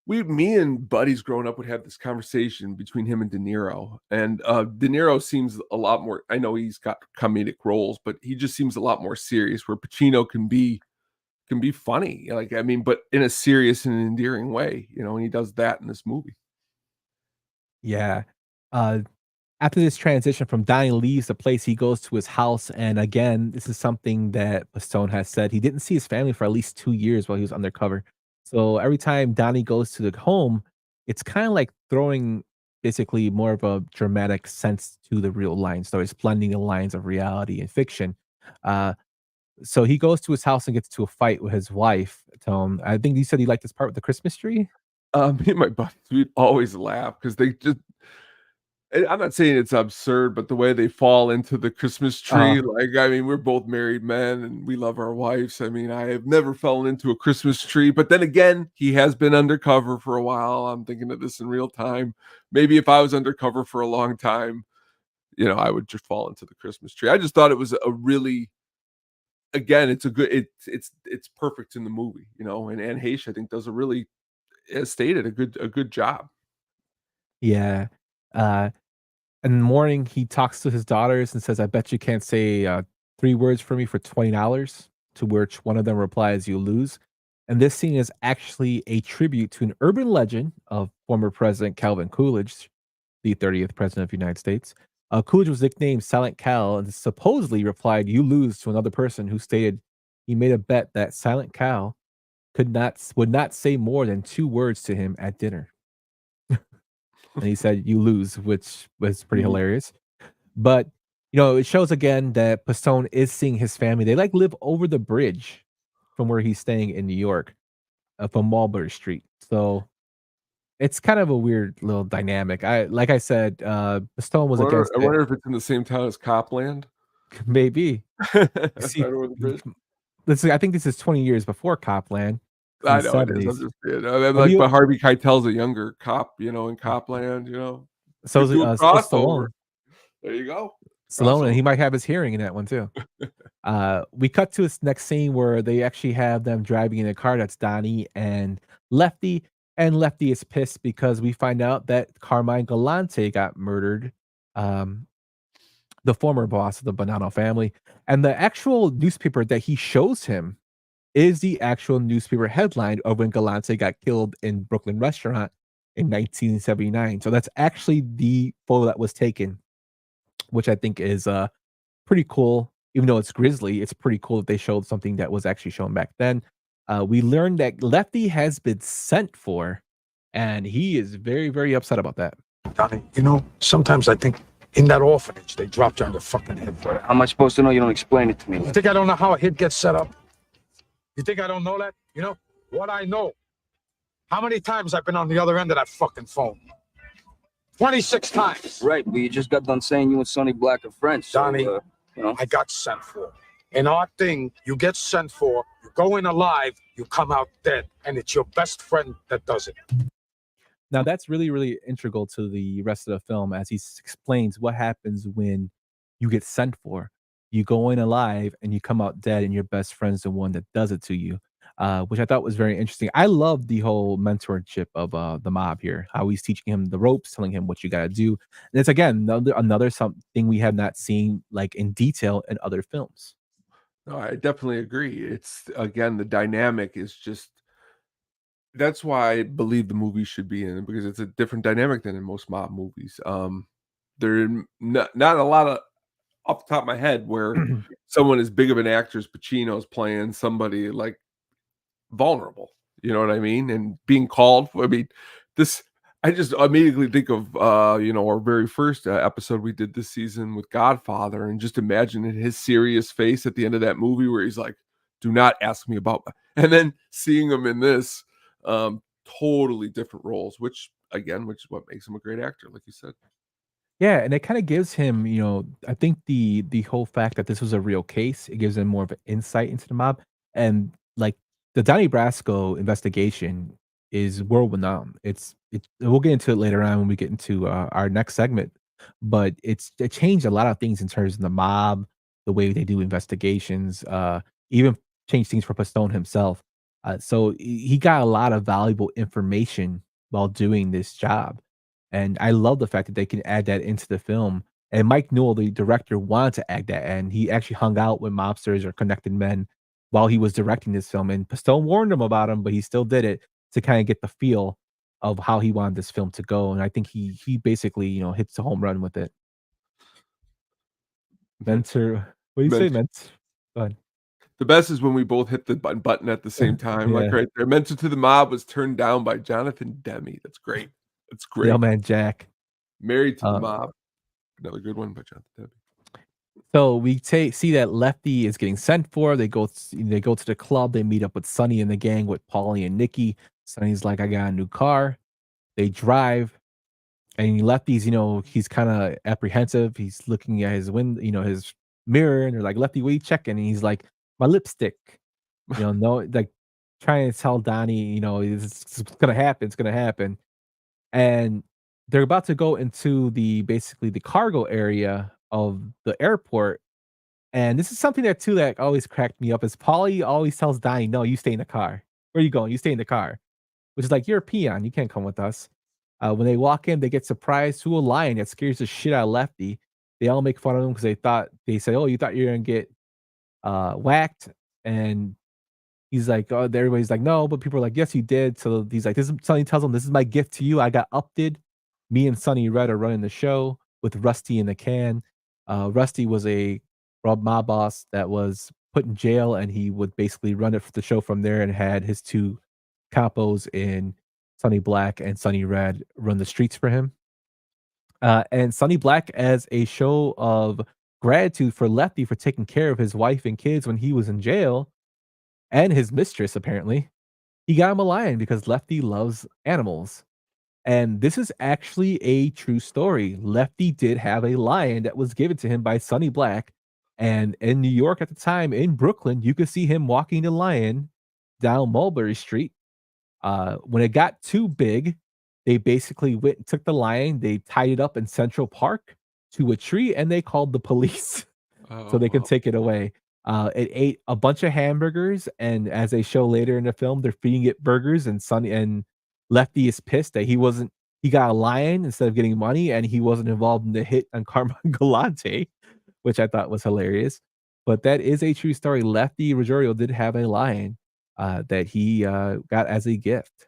Me and buddies growing up would have this conversation between him and De Niro. And De Niro seems a lot more, I know he's got comedic roles, but he just seems a lot more serious, where Pacino can be funny. Like, I mean, but in a serious and endearing way, and he does that in this movie.
Yeah. After this transition from Donnie leaves the place, he goes to his house. And again, this is something that Pistone has said. He didn't see his family for at least 2 years while he was undercover. So every time Donnie goes to the home, it's kind of like throwing basically more of a dramatic sense to the real line story. It's blending the lines of reality and fiction. So he goes to his house and gets to a fight with his wife. I think you said he liked this part with the Christmas tree.
Me and my buddies, we'd always laugh because they just, I'm not saying it's absurd, but the way they fall into the Christmas tree, like, I mean, we're both married men and we love our wives. I mean, I have never fallen into a Christmas tree, but then again, he has been undercover for a while. I'm thinking of this in real time. Maybe if I was undercover for a long time, I would just fall into the Christmas tree. I just thought it was a really, again, it's perfect in the movie, and Anne Heche, I think, does a really, as stated, a good job.
Yeah. In the morning, he talks to his daughters and says, "I bet you can't say 3 words for me for $20." To which one of them replies, "You lose." And this scene is actually a tribute to an urban legend of former President Calvin Coolidge, the 30th president of the United States. Coolidge was nicknamed Silent Cal and supposedly replied, "You lose," to another person who stated he made a bet that Silent Cal would not say more than 2 words to him at dinner. And he said, "You lose," which was pretty hilarious. But, it shows again that Pistone is seeing his family. They live over the bridge from where he's staying in New York, from Mulberry Street. So it's kind of a weird little dynamic. Like I said, Pistone was against
I
it.
wonder if it's in the same town as Copland.
Maybe. See,
Right over the bridge.
I think this is 20 years before Copland.
I know it is. I'm just saying. But Harvey Keitel's a younger cop, in Copland,
So
Could do a crossover.
Stallone.
There you go.
Stallone, and he might have his hearing in that one too. We cut to this next scene where they actually have them driving in a car. That's Donnie and Lefty. And Lefty is pissed because we find out that Carmine Galante got murdered. the former boss of the Bonanno family, and the actual newspaper that he shows him is the actual newspaper headline of when Galante got killed in Brooklyn restaurant in 1979. So that's actually the photo that was taken, which I think is pretty cool. Even though it's grisly, it's pretty cool that they showed something that was actually shown back then. We learned that Lefty has been sent for, and he is very, very upset about that.
Donnie, you know, sometimes I think in that orphanage they dropped you on the fucking head.
How am I supposed to know? You don't explain it to me.
You think I don't know how a hit gets set up? You think I don't know that? You know what I know? How many times I've been on the other end of that fucking phone? 26 times.
Right, but you just got done saying you and Sonny Black are friends. So,
Donnie,
you know.
I got sent for. In our thing, you get sent for, you go in alive, you come out dead, and it's your best friend that does it.
Now that's really, really integral to the rest of the film as he explains what happens when you get sent for. You go in alive and you come out dead, and your best friend's the one that does it to you, which I thought was very interesting. I love the whole mentorship of the mob here, how he's teaching him the ropes, telling him what you got to do. And it's again another something we have not seen like in detail in other films.
No, I definitely agree. It's again, the dynamic is just that's why I believe the movie should be in it, because it's a different dynamic than in most mob movies. There are not a lot of off the top of my head where someone as big of an actor as Pacino's playing somebody like vulnerable. You know what I mean? And being called. I mean, this. I just immediately think of our very first episode we did this season with Godfather, and just imagining his serious face at the end of that movie where he's like, "Do not ask me about," and then seeing him in this, totally different roles, which is what makes him a great actor, like you said.
Yeah, and it kind of gives him, I think the whole fact that this was a real case, it gives him more of an insight into the mob, and like the Donnie Brasco investigation is world renowned. We'll get into it later on when we get into our next segment, but it changed a lot of things in terms of the mob, the way they do investigations, even changed things for Pistone himself. So he got a lot of valuable information while doing this job. And I love the fact that they can add that into the film. And Mike Newell, the director, wanted to add that, and he actually hung out with mobsters or connected men while he was directing this film. And Pistone warned him about him, but he still did it to kind of get the feel of how he wanted this film to go. And I think he basically, hits the home run with it. Mentor, what do you say, Mentor? Go ahead.
The best is when we both hit the button at the same time, like right there. Mentor to the Mob was turned down by Jonathan Demme. That's great. That's great.
Yeah, man, Jack.
Married to the Mob. Another good one by Jonathan Demme.
So we see that Lefty is getting sent for. They go to the club. They meet up with Sonny and the gang with Paulie and Nikki. Sonny's like, I got a new car. They drive. And Lefty's, he's kind of apprehensive. He's looking at his his mirror, and they're like, Lefty, what are you checking? And he's like, my lipstick. No, like trying to tell Donnie, it's gonna happen. It's gonna happen. And they're about to go into basically the cargo area of the airport. And this is something that always cracked me up is Paulie always tells Donnie, no, you stay in the car. Where are you going? You stay in the car. Which is like, you're a peon. You can't come with us. When they walk in, they get surprised to a lion that scares the shit out of Lefty. They all make fun of him because they say, oh, you thought you were going to get whacked. And he's like, oh, everybody's like, no, but people are like, yes, you did. So he's like, Sonny tells him, this is my gift to you. I got upted. Me and Sonny Red are running the show with Rusty in the can. Rusty was a mob boss that was put in jail, and he would basically run the show from there, and had his two capos in Sonny Black and Sonny Red run the streets for him. And Sonny Black, as a show of gratitude for Lefty for taking care of his wife and kids when he was in jail, and his mistress, apparently, he got him a lion because Lefty loves animals. And this is actually a true story. Lefty did have a lion that was given to him by Sonny Black. And in New York at the time, in Brooklyn, you could see him walking the lion down Mulberry Street. When it got too big, they basically went and took the lion, they tied it up in Central Park to a tree, and they called the police so they could take it away. It ate a bunch of hamburgers, and as they show later in the film, they're feeding it burgers, and Sonny and Lefty is pissed that he got a lion instead of getting money, and he wasn't involved in the hit on Carmen Galante. which I thought was hilarious. But that is a true story. Lefty Rogerio did have a lion that he got as a gift.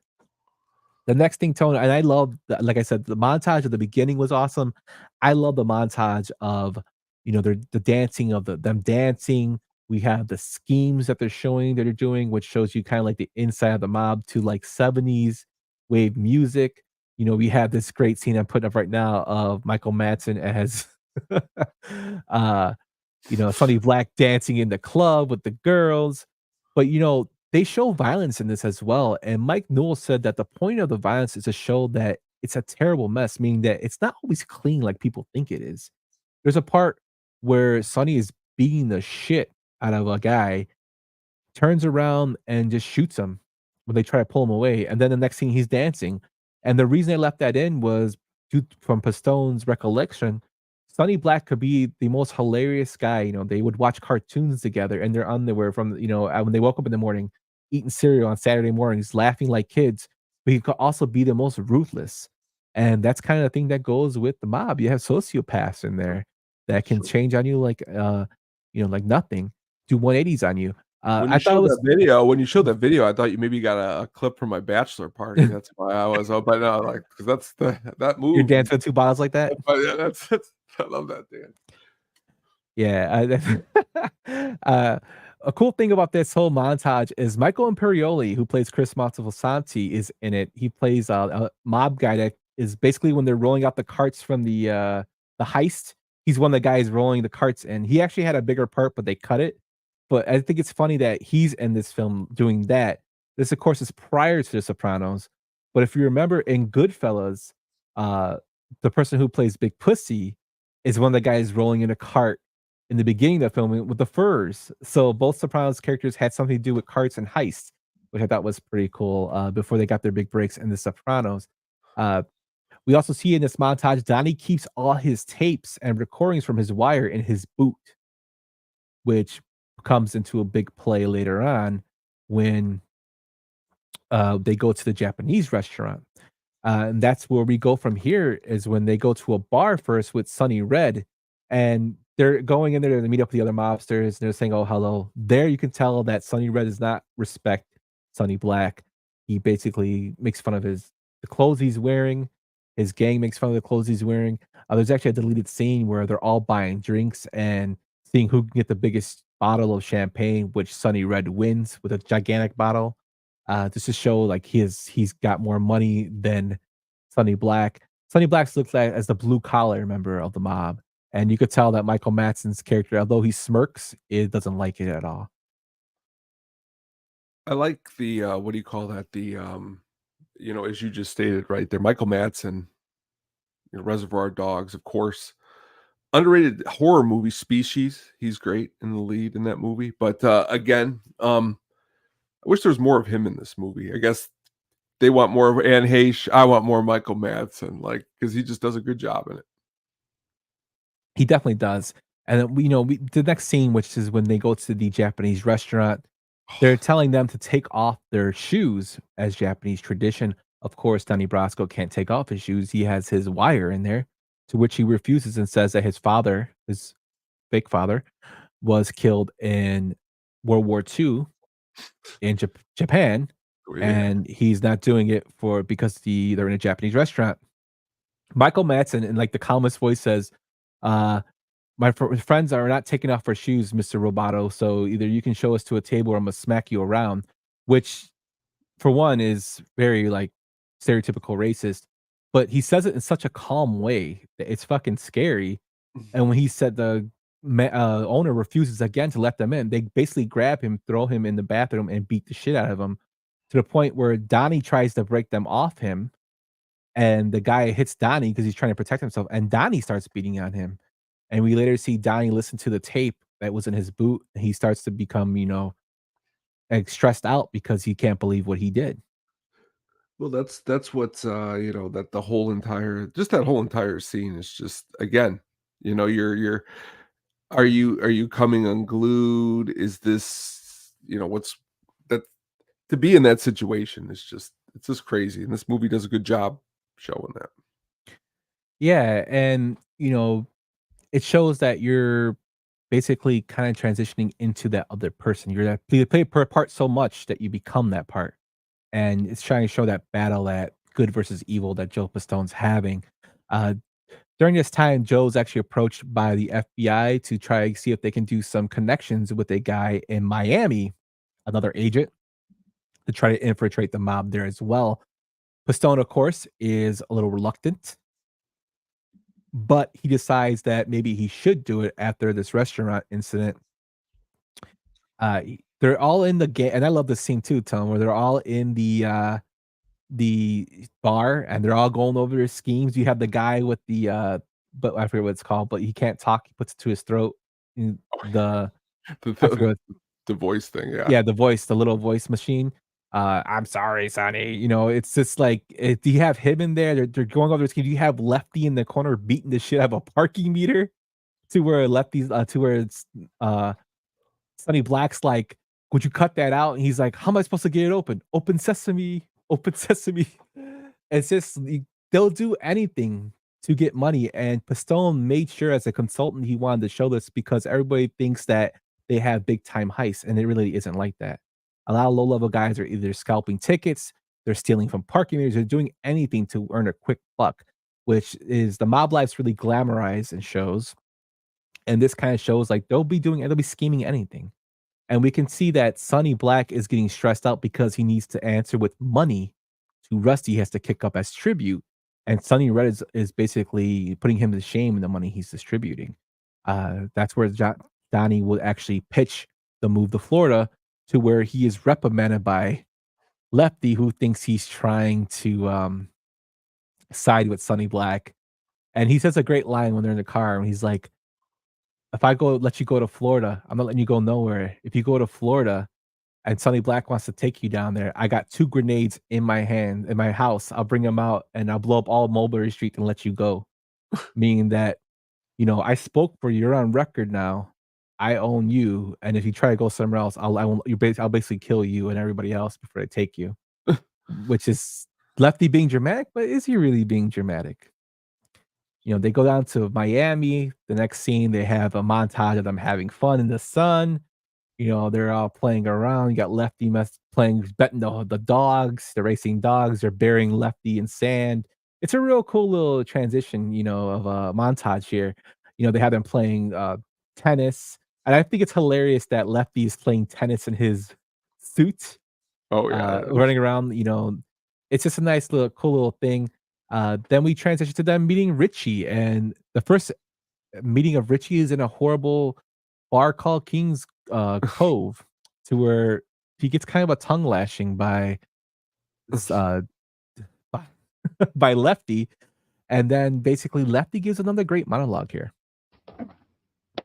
The next thing, Tony, and I love, like I said, the montage at the beginning was awesome. I love the montage of, the dancing of them dancing. We have the schemes that they're showing that they're doing, which shows you kind of like the inside of the mob to like 70s wave music. We have this great scene I'm putting up right now of Michael Madsen as, uh, Sonny Black dancing in the club with the girls. But, they show violence in this as well. And Mike Newell said that the point of the violence is to show that it's a terrible mess, meaning that it's not always clean like people think it is. There's a part where Sonny is beating the shit out of a guy, turns around and just shoots him when they try to pull him away. And then the next thing he's dancing. And the reason they left that in was from Pistone's recollection. Sonny Black could be the most hilarious guy. They would watch cartoons together in their underwear when they woke up in the morning, eating cereal on Saturday mornings, laughing like kids. But he could also be the most ruthless. And that's kind of the thing that goes with the mob. You have sociopaths in there that can change on you like nothing, do 180s on you.
When
I
you
thought it
showed
was
that video, I thought you maybe got a clip from my bachelor party. That's why I was, but no, like, because that's that
you're
move.
dancing with 2 bottles like that.
Yeah, that's I love that dance.
Yeah, a cool thing about this whole montage is Michael Imperioli, who plays Chris Montefisanti, is in it. He plays a mob guy that is basically when they're rolling out the carts from the heist. He's one of the guys rolling the carts, and he actually had a bigger part, but they cut it. But I think it's funny that he's in this film doing that. This, of course, is prior to The Sopranos. But if you remember in Goodfellas, the person who plays Big Pussy is one of the guys rolling in a cart in the beginning of the film with the furs. So both Sopranos characters had something to do with carts and heists, which I thought was pretty cool before they got their big breaks in The Sopranos. We also see in this montage, Donnie keeps all his tapes and recordings from his wire in his boot, which comes into a big play later on when they go to the Japanese restaurant. And that's where we go from here is when they go to a bar first with Sonny Red, and they're going in there to meet up with the other mobsters. And they're saying, "Oh, hello." There, you can tell that Sonny Red does not respect Sonny Black. He basically makes fun of the clothes he's wearing. His gang makes fun of the clothes he's wearing. There's actually a deleted scene where they're all buying drinks and seeing who can get the biggest bottle of champagne, which Sonny Red wins with a gigantic bottle. Just to show like he's got more money than Sonny Black. Sonny Black looks like as the blue collar member of the mob, and you could tell that Michael Madsen's character, although he smirks, it doesn't like it at all.
I like the what do you call that? The as you just stated right there, Michael Madsen, Reservoir Dogs, of course. Underrated horror movie Species. He's great in the lead in that movie. But again, I wish there was more of him in this movie. I guess they want more of Anne Heche. I want more Michael Madsen, because he just does a good job in it.
He definitely does. And then the next scene, which is when they go to the Japanese restaurant, they're telling them to take off their shoes as Japanese tradition. Of course, Donnie Brasco can't take off his shoes. He has his wire in there, to which he refuses and says that his father, his fake father, was killed in World War II in Japan, and he's not doing it because they're in a Japanese restaurant. Michael Madsen, in like the calmest voice, says, "My friends are not taking off our shoes, Mr. Roboto. So either you can show us to a table, or I'm gonna smack you around." Which, for one, is very like stereotypical racist. But he says it in such a calm way that it's fucking scary. And when he said the owner refuses again to let them in, they basically grab him, throw him in the bathroom, and beat the shit out of him, to the point where Donnie tries to break them off him, and the guy hits Donnie because he's trying to protect himself, and Donnie starts beating on him. And we later see Donnie listen to the tape that was in his boot, and he starts to become, stressed out because he can't believe what he did.
Well, that's what's that the whole entire scene is just, again, you're are you coming unglued? Is this what's that to be in that situation is it's just crazy, and this movie does a good job showing that.
Yeah, and it shows that you're basically kind of transitioning into that other person. You play a part so much that you become that part, and it's trying to show that battle, that good versus evil that Joe Pistone's having. Uh, During this time, Joe's actually approached by the FBI to try to see if they can do some connections with a guy in Miami, another agent, to try to infiltrate the mob there as well. Pistone, of course, is a little reluctant, but he decides that maybe he should do it after this restaurant incident. They're all in the game, and I love this scene too, Tom, where they're all in the bar and they're all going over their schemes. You have the guy with but I forget what it's called, but he can't talk. He puts it to his throat. The I forget
the voice thing, yeah.
Yeah, the voice, the little voice machine. I'm sorry, Sonny. It's just like, do you have him in there? They're going over their scheme. Do you have Lefty in the corner beating the shit out of a parking meter to where Lefty's to where it's Sonny Black's like, would you cut that out? And he's like, how am I supposed to get it open? Open sesame, open sesame. It's just they'll do anything to get money. And Pistone made sure as a consultant he wanted to show this because everybody thinks that they have big time heists, and it really isn't like that. A lot of low level guys are either scalping tickets, they're stealing from parking meters, they're doing anything to earn a quick buck, which is the mob life's really glamorized in shows. And this kind of shows like they'll be scheming anything. And we can see that Sonny Black is getting stressed out because he needs to answer with money to Rusty. He has to kick up as tribute. And Sonny Red is basically putting him to shame in the money he's distributing. That's where Donnie will actually pitch the move to Florida, to where he is reprimanded by Lefty, who thinks he's trying to side with Sonny Black. And he says a great line when they're in the car. And he's like, if I let you go to Florida, I'm not letting you go nowhere. If you go to Florida and Sonny Black wants to take you down there, I got 2 grenades in my hand, in my house. I'll bring them out and I'll blow up all Mulberry Street and let you go. Meaning that, I spoke for you. You're on record now. I own you. And if you try to go somewhere else, I'll basically kill you and everybody else before I take you. Which is Lefty being dramatic, but is he really being dramatic? They go down to Miami. The next scene, they have a montage of them having fun in the sun. They're all playing around. You got Lefty betting the dogs. They're racing dogs. They're burying Lefty in sand. It's a real cool little transition, of a montage here. They have them playing tennis. And I think it's hilarious that Lefty is playing tennis in his suit.
Oh, yeah.
Running around, it's just a nice cool little thing. Then we transition to them meeting Richie, and the first meeting of Richie is in a horrible bar called King's Cove, to where he gets kind of a tongue lashing by by Lefty, and then basically Lefty gives another great monologue here.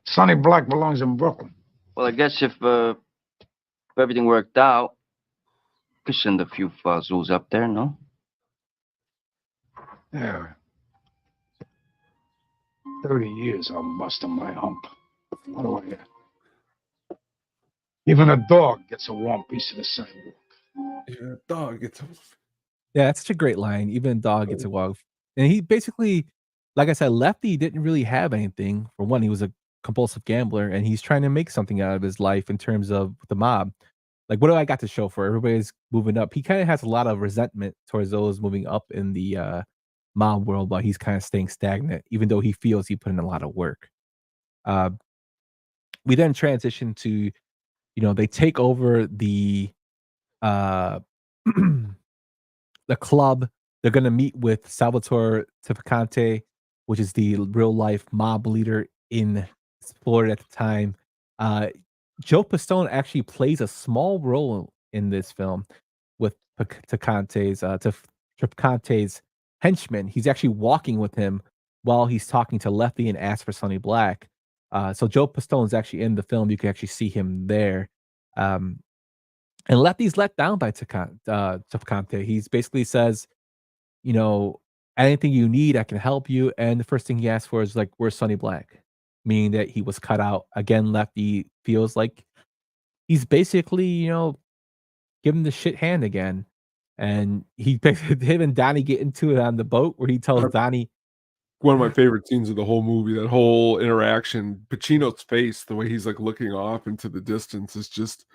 Sonny Black belongs in Brooklyn.
Well, I guess if everything worked out, could send a few fazzoos up there, no?
Yeah. 30 years I'm busting my hump. What do I get? Even a dog gets a warm piece of the sidewalk.
Even a dog gets a...
Yeah, that's such a great line. Even a dog gets a walk. And he basically, like I said, Lefty didn't really have anything. For one, he was a compulsive gambler, and he's trying to make something out of his life in terms of the mob. Like, what do I got to show for? Everybody's moving up. He kind of has a lot of resentment towards those moving up in the mob world, while he's kind of staying stagnant, even though he feels he put in a lot of work. We then transition to, they take over the the club. They're going to meet with Salvatore Tificante, which is the real life mob leader in Florida at the time. Joe Pistone actually plays a small role in this film with Tificante's henchman. He's actually walking with him while he's talking to Lefty and asks for Sonny Black. So Joe Pistone is actually in the film. You can actually see him there. And Lefty's let down by Tificante. He's basically says, anything you need, I can help you. And the first thing he asks for is like, where's Sonny Black? Meaning that he was cut out. Again, Lefty feels like he's basically, giving the shit hand again. And him and Donnie get into it on the boat, where he tells Donnie,
One of my favorite scenes of the whole movie, that whole interaction, Pacino's face, the way he's, like, looking off into the distance is just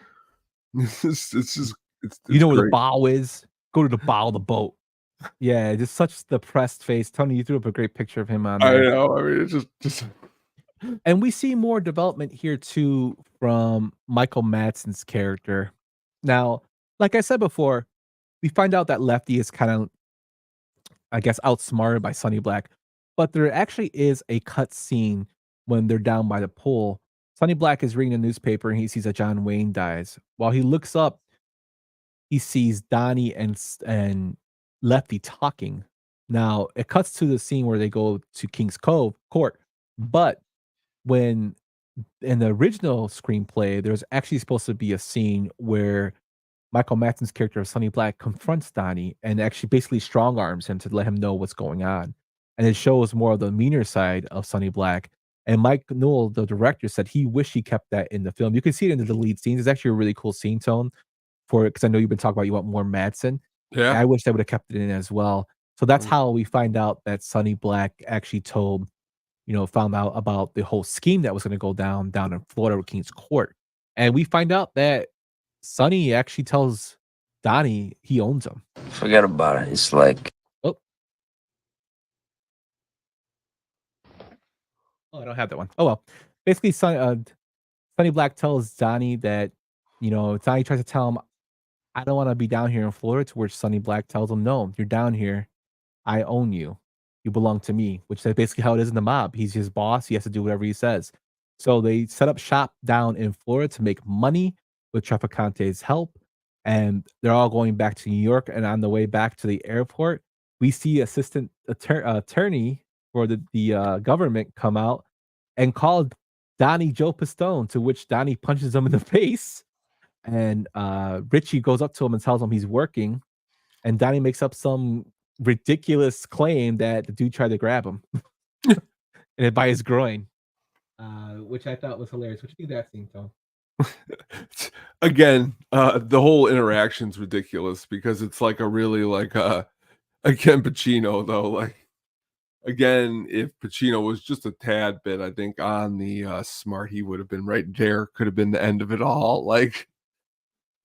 it's just
You
it's
know where the
great.
bow is? Go to the bow of the boat. Yeah, just such depressed face. Tony, you threw up a great picture of him on
I
there.
know, I mean, it's just
And we see more development here too from Michael Madsen's character. Now, like I said before, we find out that Lefty is kind of, I guess, outsmarted by Sonny Black, but there actually is a cut scene when they're down by the pool. Sonny Black is reading a newspaper and he sees that John Wayne dies. While he looks up, he sees Donnie and Lefty talking. Now it cuts to the scene where they go to King's Cove court, but when in the original screenplay, there's actually supposed to be a scene where Michael Madsen's character of Sonny Black confronts Donnie and actually basically strong arms him to let him know what's going on. And it shows more of the meaner side of Sonny Black. And Mike Newell, the director, said he wished he kept that in the film. You can see it in the deleted scenes. It's actually a really cool scene tone for it because I know you've been talking about you want more Madsen.
yeah.
And I wish they would have kept it in as well. So that's
Mm.
how we find out that Sonny Black actually found out about the whole scheme that was going to go down in Florida with King's Court. And we find out that Sonny actually tells Donnie he owns him.
Forget about it. It's like
Oh, I don't have that one. Oh well. Basically, Sonny Black tells Donnie that Donnie tries to tell him, "I don't want to be down here in Florida." To which Sonny Black tells him, "No, you're down here. I own you. You belong to me," which is basically how it is in the mob. He's his boss. He has to do whatever he says. So they set up shop down in Florida to make money with Traficante's help. And they're all going back to New York. And on the way back to the airport, we see assistant attorney for the government come out and call Donnie Joe Pistone, to which Donnie punches him in the face. And Richie goes up to him and tells him he's working. And Donnie makes up some ridiculous claim that the dude tried to grab him and by his groin, which I thought was hilarious. What do you think of that scene, Tom?
Again, the whole interaction's ridiculous because it's like a really like again Pacino though, like again, if Pacino was just a tad bit, I think on the smart, he would have been right there, could have been the end of it all. Like,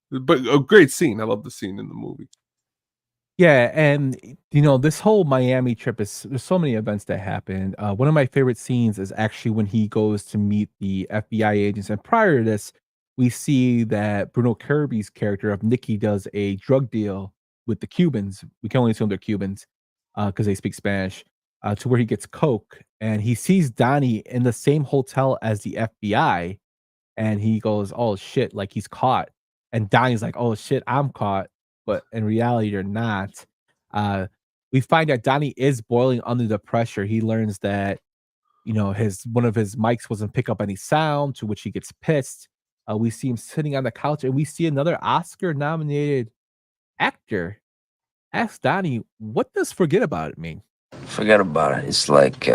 but a great scene. I love the scene in the movie.
Yeah, and this whole Miami trip there's so many events that happen. One of my favorite scenes is actually when he goes to meet the FBI agents. And prior to this, we see that Bruno Kirby's character of Nicky does a drug deal with the Cubans. We can only assume they're Cubans because they speak Spanish. To where he gets coke, and he sees Donnie in the same hotel as the FBI, and he goes, "Oh shit!" Like he's caught, and Donnie's like, "Oh shit, I'm caught." But in reality, you're not. We find that Donnie is boiling under the pressure. He learns that his one of his mics wasn't pick up any sound, to which he gets pissed. We see him sitting on the couch, and we see another Oscar-nominated actor ask Donnie, "What does forget about it mean?"
forget about it. It's like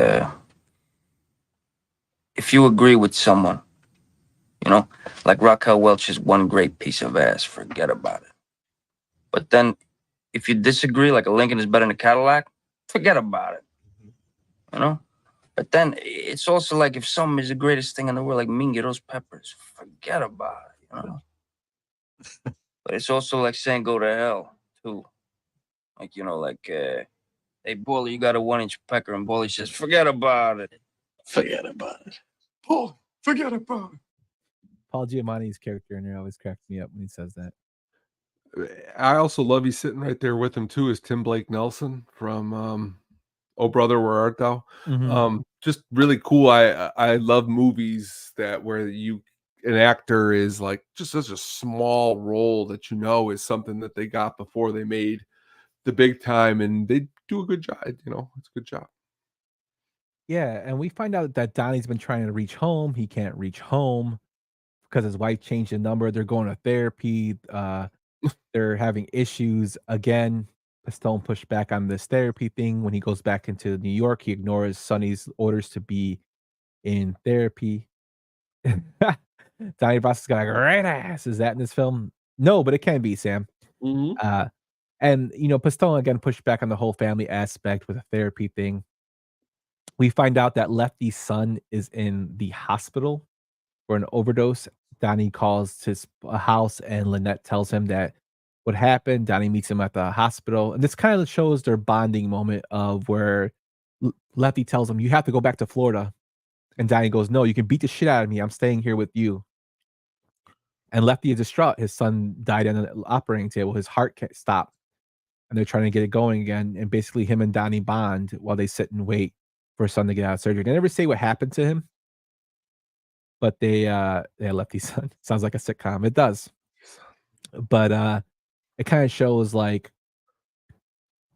if you agree with someone, like Raquel Welch's One Great Piece of Ass, forget about it. But then if you disagree, like a Lincoln is better than a Cadillac, forget about it. But then it's also like if something is the greatest thing in the world, like Mingiros peppers, forget about it. But it's also like saying go to hell too. Like, hey, Bully, you got a 1-inch pecker, and Bully says, forget about it.
Forget about it. Paul, forget about it.
Paul Giamatti's character in there always cracks me up when he says that.
I also love he's sitting right there with him too, is Tim Blake Nelson from Oh Brother, Where Art Thou? Just really cool. I love movies where an actor is like just such a small role that is something that they got before they made the big time, and they do a good job. It's a good job.
Yeah, and we find out that Donnie's been trying to reach home. He can't reach home because his wife changed the number. They're going to therapy. They're having issues again. Pistone pushed back on this therapy thing. When he goes back into New York, he ignores Sonny's orders to be in therapy. Donnie Brasco's got a great ass. Is that in this film? No, but it can be, Sam. And Pistone again pushed back on the whole family aspect with a therapy thing. We find out that Lefty's son is in the hospital for an overdose. Donnie calls his house, and Lynette tells him that what happened. Donnie meets him at the hospital, and this kind of shows their bonding moment of where Lefty tells him, "You have to go back to Florida," and Donnie goes, "No, you can beat the shit out of me. I'm staying here with you." And Lefty is distraught. His son died on an operating table. His heart can't stop, and they're trying to get it going again. And basically, him and Donnie bond while they sit and wait for his son to get out of surgery. They never say what happened to him, but they Lefty's son. Sounds like a sitcom. It does, but it kind of shows like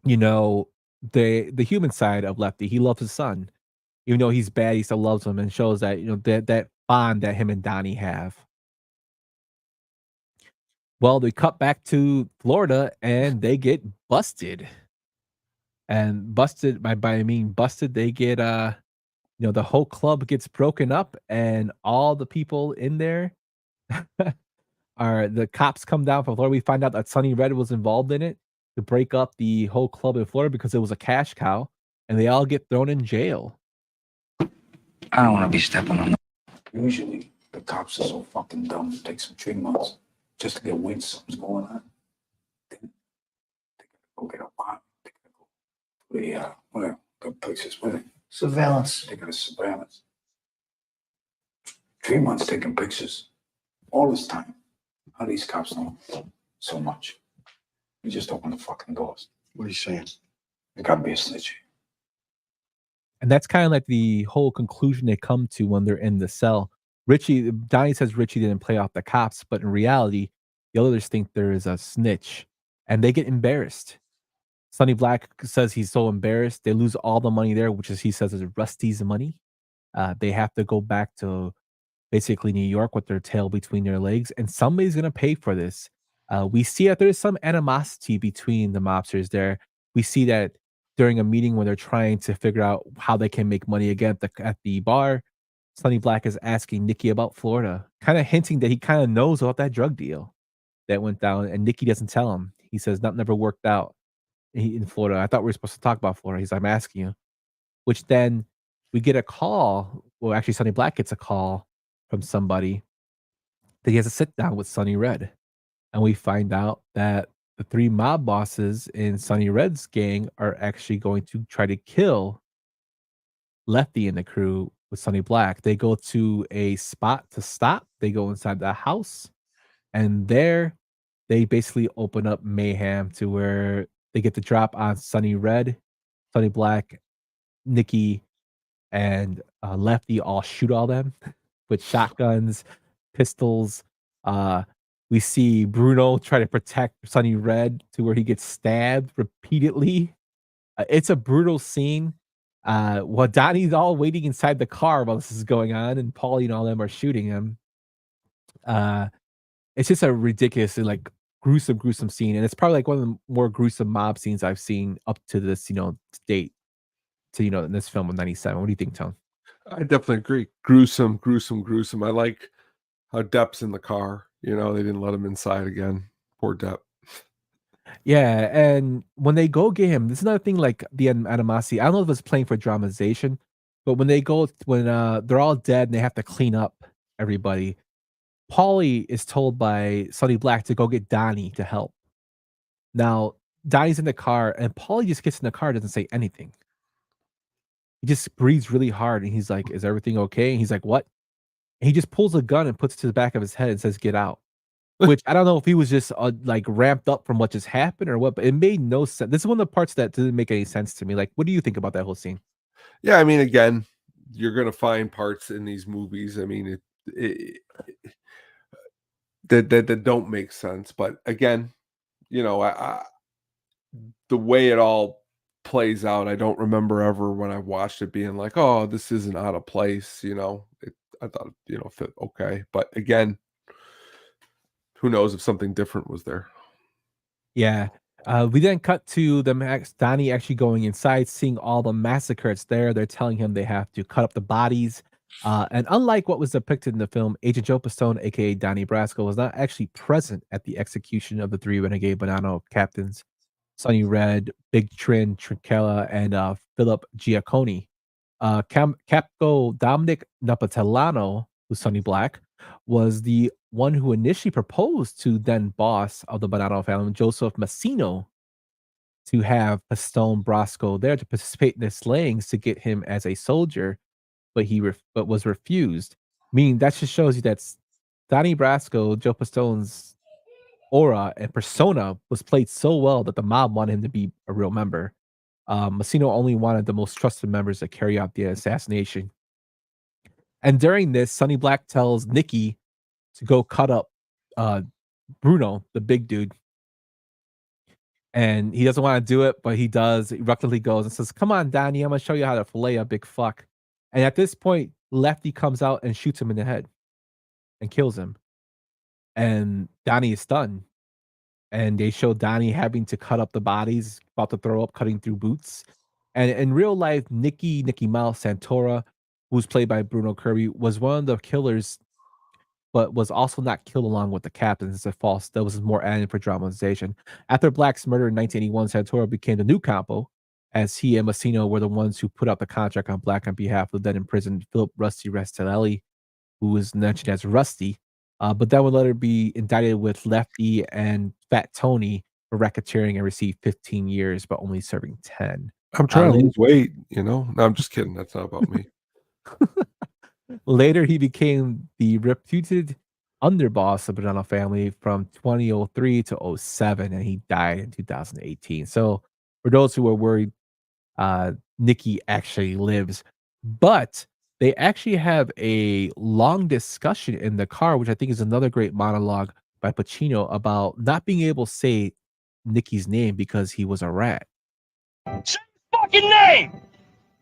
the human side of Lefty. He loves his son, even though he's bad. He still loves him, and shows that that bond that him and Donnie have. Well, they cut back to Florida and they get busted. And busted by I mean busted, they get the whole club gets broken up and all the people in there are the cops come down from Florida. We find out that Sonny Red was involved in it to break up the whole club in Florida because it was a cash cow, and they all get thrown in jail.
I don't want to be stepping on them. Usually, the cops are so fucking dumb. It takes them 3 months just to get wind something's going on. Then they gotta go get a bomb. They gotta go whatever, the places with it.
Surveillance.
They got a surveillance. 3 months taking pictures. All this time. How these cops know so much? You just open the fucking doors. What are you saying? There gotta be a snitch.
And that's kind of like the whole conclusion they come to when they're in the cell. Donnie says Richie didn't play off the cops, but in reality, the others think there is a snitch, and they get embarrassed. Sonny Black says he's so embarrassed. They lose all the money there, which is he says is Rusty's money. They have to go back to basically New York with their tail between their legs, and somebody's gonna pay for this. We see that there's some animosity between the mobsters there. We see that during a meeting when they're trying to figure out how they can make money again at the bar. Sonny Black is asking Nikki about Florida, kind of hinting that he kind of knows about that drug deal that went down, and Nikki doesn't tell him. He says nothing ever worked out in Florida. I thought we were supposed to talk about Florida. He's like, I'm asking you. Which then we get a call. Well, actually, Sonny Black gets a call from somebody that he has to sit down with Sonny Red. And we find out that the 3 mob bosses in Sonny Red's gang are actually going to try to kill Lefty and the crew with Sonny Black. They go to a spot to stop. They go inside the house, and there they basically open up mayhem to where they get the drop on Sonny Red, Sonny Black, Nikki, and Lefty all shoot all them with shotguns, pistols. We see Bruno try to protect Sonny Red to where he gets stabbed repeatedly. It's a brutal scene. While Donnie's all waiting inside the car while this is going on, and Paulie and all them are shooting him. It's just a ridiculously gruesome scene, and it's probably like one of the more gruesome mob scenes I've seen up to this, to date. In this film of '97. What do you think, Tone?
I definitely agree. Gruesome. I like how Depp's in the car. They didn't let him inside again. Poor Depp.
Yeah, and when they go get him, this is another thing like the animosity. I don't know if it's playing for dramatization, but when they're all dead and they have to clean up everybody, Paulie is told by Sonny Black to go get Donnie to help. Now, Donnie's in the car, and Paulie just gets in the car, doesn't say anything. He just breathes really hard, and he's like, "Is everything okay?" And he's like, "What?" And he just pulls a gun and puts it to the back of his head and says, "Get out." Which I don't know if he was just ramped up from what just happened or what, but it made no sense. This is one of the parts that didn't make any sense to me. Like, what do you think about that whole scene?
Yeah, I mean, again, you're gonna find parts in these movies. I mean, that don't make sense. But again, the way it all plays out, I don't remember ever when I watched it being like, "Oh, this isn't out of place." I thought fit okay, but again, who knows if something different was there.
Yeah. We then cut to Donnie actually going inside, seeing all the massacre. It's there. They're telling him they have to cut up the bodies. And unlike what was depicted in the film, Agent Joe Pistone, aka Donnie Brasco, was not actually present at the execution of the 3 Renegade Bonanno captains, Sonny Red, Big Trin, Trincella, and Philip Giacconi. Capo Dominic Napolitano, who's Sonny Black, was the one who initially proposed to then boss of the Bonanno family, Joseph Massino, to have Pistone Brasco there to participate in the slayings to get him as a soldier, but but was refused. Meaning that just shows you that Donnie Brasco, Joe Pistone's aura and persona was played so well that the mob wanted him to be a real member. Massino only wanted the most trusted members to carry out the assassination. And during this, Sonny Black tells Nikki to go cut up uh, Bruno, the big dude. And he doesn't want to do it, but he does. He reluctantly goes and says, "Come on, Donnie, I'm gonna show you how to fillet a big fuck." And at this point, Lefty comes out and shoots him in the head and kills him. And Donnie is stunned. And they show Donnie having to cut up the bodies, about to throw up, cutting through boots. And in real life, Nicky Mouse Santora, who's played by Bruno Kirby, was one of the killers, but was also not killed along with the captain. It's a false. That was more added for dramatization. After Black's murder in 1981, Santora became the new capo, as he and Massino were the ones who put out the contract on Black on behalf of the then imprisoned Philip Rusty Restellelli, who was mentioned as Rusty, but then would later be indicted with Lefty and Fat Tony for racketeering and received 15 years, but only serving 10.
I'm trying to lose weight, No, I'm just kidding. That's not about me.
Later, he became the reputed underboss of the Bonanno family from 2003 to 07, and he died in 2018. So, for those who are worried, Nikki actually lives, but they actually have a long discussion in the car, which I think is another great monologue by Pacino about not being able to say Nikki's name because he was a rat.
Say his fucking name!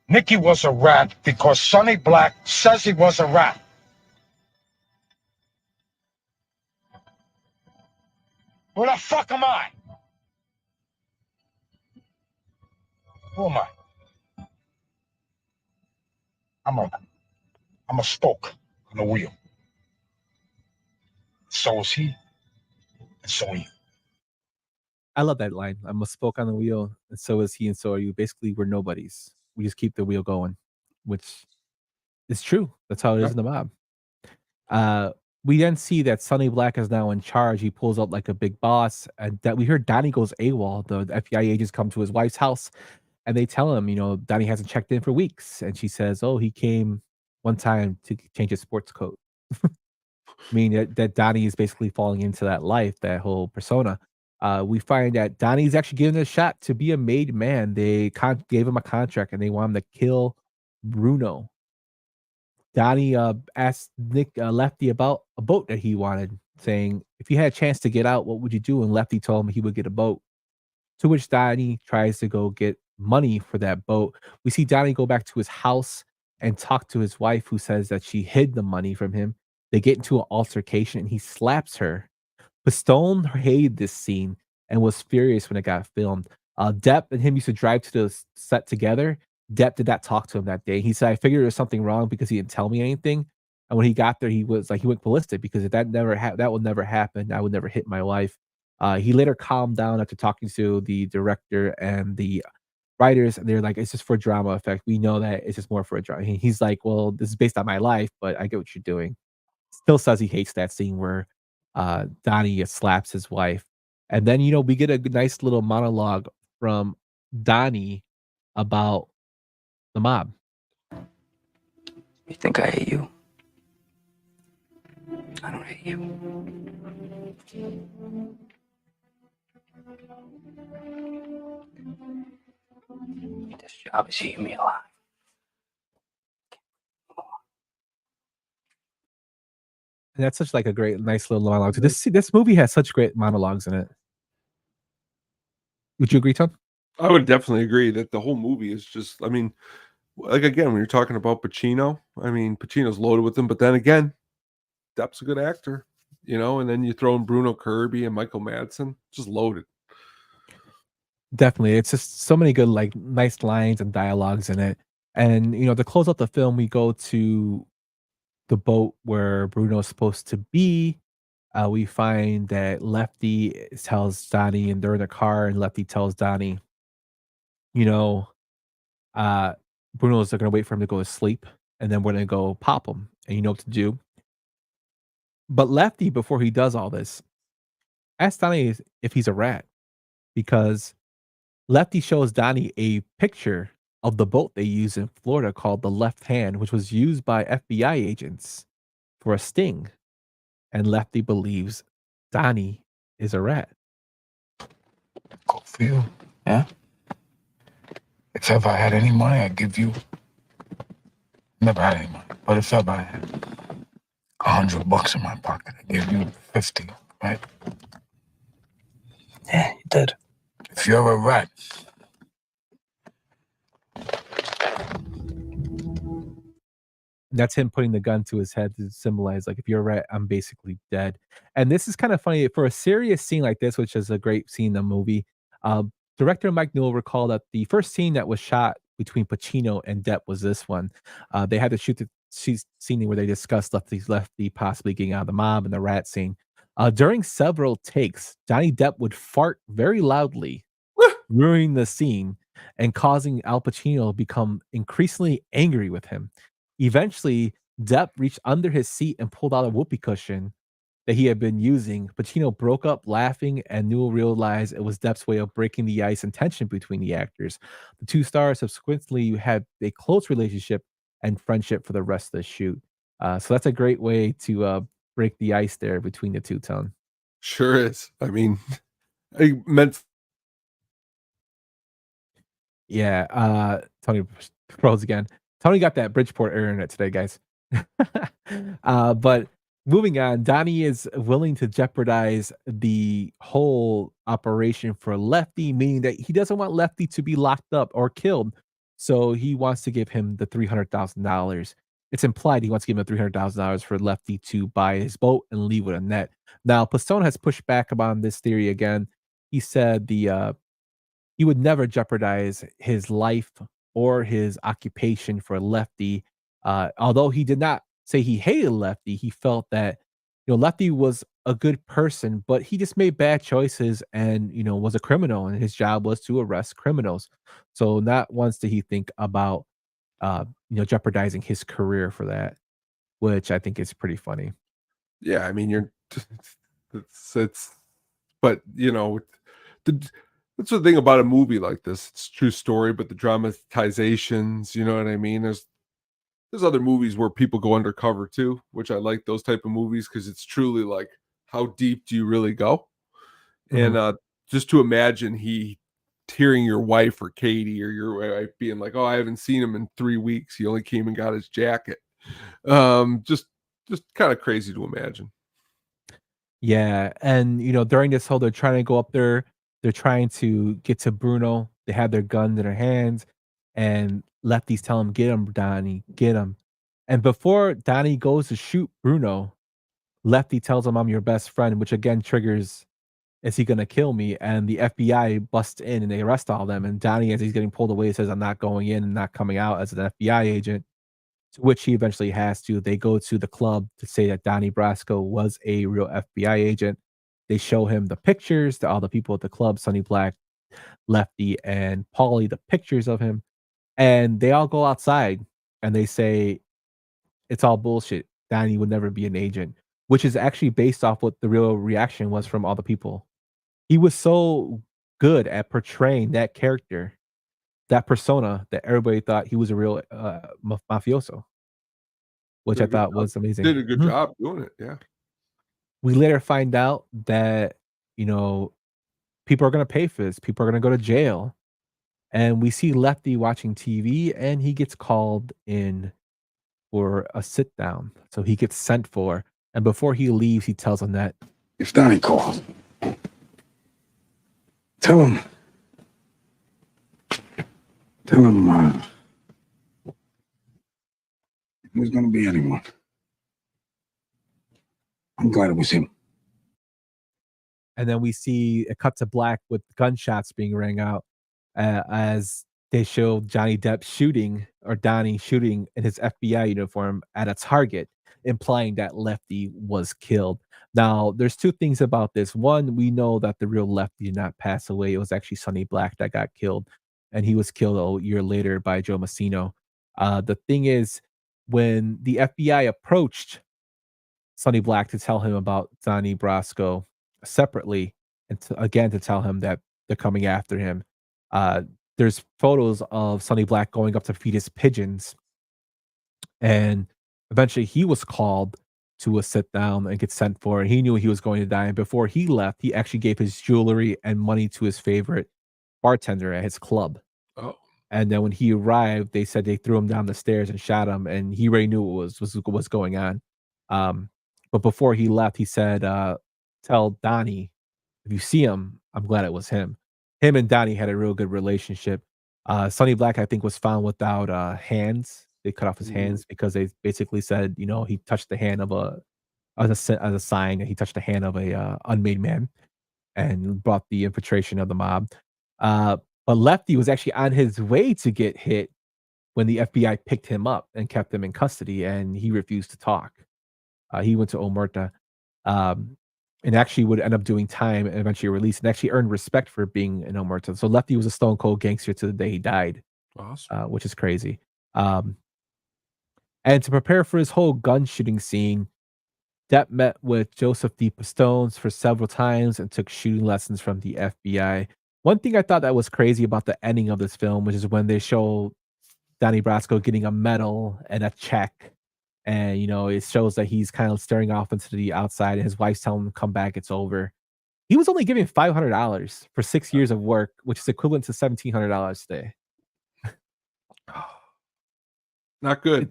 Nicky was a rat because Sonny Black says he was a rat. Who the fuck am I? Who am I? I'm a spoke on the wheel. So is he, and so are you.
I love that line. I'm a spoke on the wheel, and so is he, and so are you. Basically, we're nobodies. We just keep the wheel going, which is true. That's how it is in the mob. We then see that Sonny Black is now in charge. He pulls out like a big boss, and that we heard Donnie goes AWOL. The FBI agents come to his wife's house, and they tell him, Donnie hasn't checked in for weeks, and she says, "Oh, he came one time to change his sports coat." Meaning that Donnie is basically falling into that life, that whole persona. We find that Donnie's actually given a shot to be a made man. They gave him a contract and they want him to kill Bruno. Donnie asked Lefty about a boat that he wanted, saying, "If you had a chance to get out, what would you do?" And Lefty told him he would get a boat. To which Donnie tries to go get money for that boat. We see Donnie go back to his house and talk to his wife, who says that she hid the money from him. They get into an altercation and he slaps her. Pistone hated this scene and was furious when it got filmed. Depp and him used to drive to the set together. Depp did not talk to him that day. He said, "I figured there was something wrong because he didn't tell me anything." And when he got there, he went ballistic because if that would never happen. I would never hit my wife. He later calmed down after talking to the director and the writers, and they're like, "It's just for drama effect. We know that it's just more for a drama." He's like, "Well, this is based on my life, but I get what you're doing." Still says he hates that scene where Donnie slaps his wife. And then, we get a nice little monologue from Donnie about the mob.
You think I hate you? I don't hate you. This job is eating me alive.
And that's such like a great, nice little monologue. So this movie has such great monologues in it. Would you agree, Tom?
I would definitely agree that the whole movie is just, like again, when you're talking about Pacino, Pacino's loaded with them, but then again, Depp's a good actor, and then you throw in Bruno Kirby and Michael Madsen, just loaded.
Definitely. It's just so many good, like, nice lines and dialogues in it. And, to close out the film, we go to the boat where Bruno's supposed to be. We find that Lefty tells Donnie, and they're in the car, and Lefty tells Donnie, you know, Bruno's going to wait for him to go to sleep, and then we're going to go pop him, and you know what to do. But Lefty, before he does all this, asks Donnie if he's a rat because Lefty shows Donnie a picture of the boat they use in Florida called the Left Hand, which was used by FBI agents for a sting. And Lefty believes Donnie is a rat.
Go for you. Yeah? If ever I had any money, I'd give you. Never had any money. But if ever I had $100 in my pocket, I'd give you 50, right? Yeah, you did. If you're a rat.
That's him putting the gun to his head to symbolize, like, if you're a rat, I'm basically dead. And this is kind of funny for a serious scene like this, which is a great scene in the movie. Uh, Director Mike Newell recalled that the first scene that was shot between Pacino and Depp was this one. They had to shoot the scene where they discussed Lefty possibly getting out of the mob and the rat scene. During several takes, Johnny Depp would fart very loudly, ruining the scene and causing Al Pacino to become increasingly angry with him. Eventually, Depp reached under his seat and pulled out a whoopee cushion that he had been using. Pacino broke up laughing, and Newell realized it was Depp's way of breaking the ice and tension between the actors. The two stars subsequently had a close relationship and friendship for the rest of the shoot. So that's a great way to break the ice there between the two, Tone.
Sure is. I mean, I meant.
Yeah, Tony froze again. Tony got that Bridgeport internet today, guys. But moving on, Donnie is willing to jeopardize the whole operation for Lefty, meaning that he doesn't want Lefty to be locked up or killed. So he wants to give him the $300,000. It's implied he wants to give him the $300,000 for Lefty to buy his boat and leave with a net. Now, Pistone has pushed back on this theory again. He said he would never jeopardize his life or his occupation for Lefty. Although he did not say he hated Lefty, he felt that Lefty was a good person, but he just made bad choices and was a criminal, and his job was to arrest criminals. So not once did he think about jeopardizing his career for that, which I think is pretty funny.
Yeah, I mean, it's but that's the thing about a movie like this. It's a true story, but the dramatizations, you know what I mean? There's other movies where people go undercover too, which I like those type of movies because it's truly like, how deep do you really go? Mm-hmm. And just to imagine hearing your wife or Katie or your wife being like, "Oh, I haven't seen him in 3 weeks. He only came and got his jacket." Just kind of crazy to imagine.
Yeah, and during this whole, they're trying to go up there. They're trying to get to Bruno. They have their guns in their hands, and Lefty's telling him, "Get him, Donnie, get him." And before Donnie goes to shoot Bruno, Lefty tells him, "I'm your best friend," which again triggers, "Is he gonna kill me?" And the FBI busts in and they arrest all of them. And Donnie, as he's getting pulled away, says, "I'm not going in and not coming out as an FBI agent," to which he eventually has to. They go to the club to say that Donnie Brasco was a real FBI agent. They show him the pictures to all the people at the club, Sonny Black, Lefty, and Paulie, the pictures of him. And they all go outside and they say, it's all bullshit. Donnie would never be an agent, which is actually based off what the real reaction was from all the people. He was so good at portraying that character, that persona, that everybody thought he was a real mafioso, which I thought was amazing.
Did a good job doing it, yeah.
We later find out that, people are going to pay for this. People are going to go to jail. And we see Lefty watching TV, and he gets called in for a sit down. So he gets sent for. And before he leaves, he tells him that,
if Donnie calls, tell him it was going to be anyone. I'm glad it was him.
And then we see it cuts to black with gunshots being rang out as they show Johnny Depp shooting, or Donnie shooting in his FBI uniform at a target, implying that Lefty was killed. Now, there's two things about this. One, we know that the real Lefty did not pass away. It was actually Sonny Black that got killed, and he was killed a year later by Joe Massino. The thing is, when the FBI approached Sonny Black to tell him about Donnie Brasco separately, and again to tell him that they're coming after him, uh, there's photos of Sonny Black going up to feed his pigeons, and eventually he was called to a sit down and get sent for, and he knew he was going to die. And before he left, he actually gave his jewelry and money to his favorite bartender at his club.
Oh.
And then when he arrived, they said they threw him down the stairs and shot him, and he already knew what was going on. But before he left, he said, "Tell Donnie if you see him, I'm glad it was him." Him and Donnie had a real good relationship. Sonny Black, I think, was found without hands. They cut off his hands because they basically said, he touched the hand of as a sign that he touched the hand of a unmade man and brought the infiltration of the mob. But Lefty was actually on his way to get hit when the FBI picked him up and kept him in custody, and he refused to talk. He went to Omerta, and actually would end up doing time and eventually released, and actually earned respect for being in Omerta. So Lefty was a stone cold gangster to the day he died,
Awesome.
which is crazy. And to prepare for his whole gun shooting scene, Depp met with Joseph D. Pistone for several times and took shooting lessons from the FBI. One thing I thought that was crazy about the ending of this film, which is when they show Donnie Brasco getting a medal and a check. And, it shows that he's kind of staring off into the outside, and his wife's telling him to come back, it's over. He was only given $500 for 6 years of work, which is equivalent to $1,700 today.
Not good.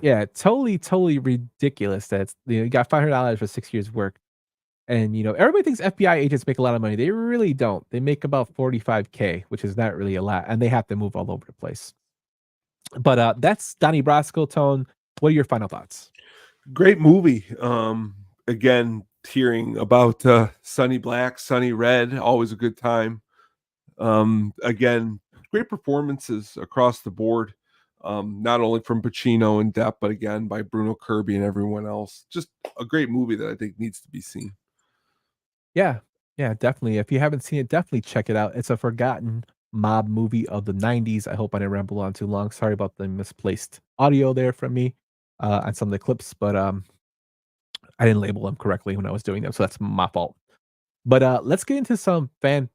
Yeah, totally ridiculous. That's you got $500 for 6 years work, and everybody thinks FBI agents make a lot of money. They really don't. They make about $45K, which is not really a lot, and they have to move all over the place. But that's Donnie Brasco. Tone, what are your final thoughts?
Great movie. Again, hearing about Sonny Black, Sonny Red, always a good time. Again, great performances across the board. Not only from Pacino and Depp, but again by Bruno Kirby and everyone else. Just a great movie that I think needs to be seen.
Yeah, definitely. If you haven't seen it, definitely check it out. It's a forgotten mob movie of the 90s. I hope I didn't ramble on too long. Sorry about the misplaced audio there from me on some of the clips, but I didn't label them correctly when I was doing them, so that's my fault. But let's get into some let's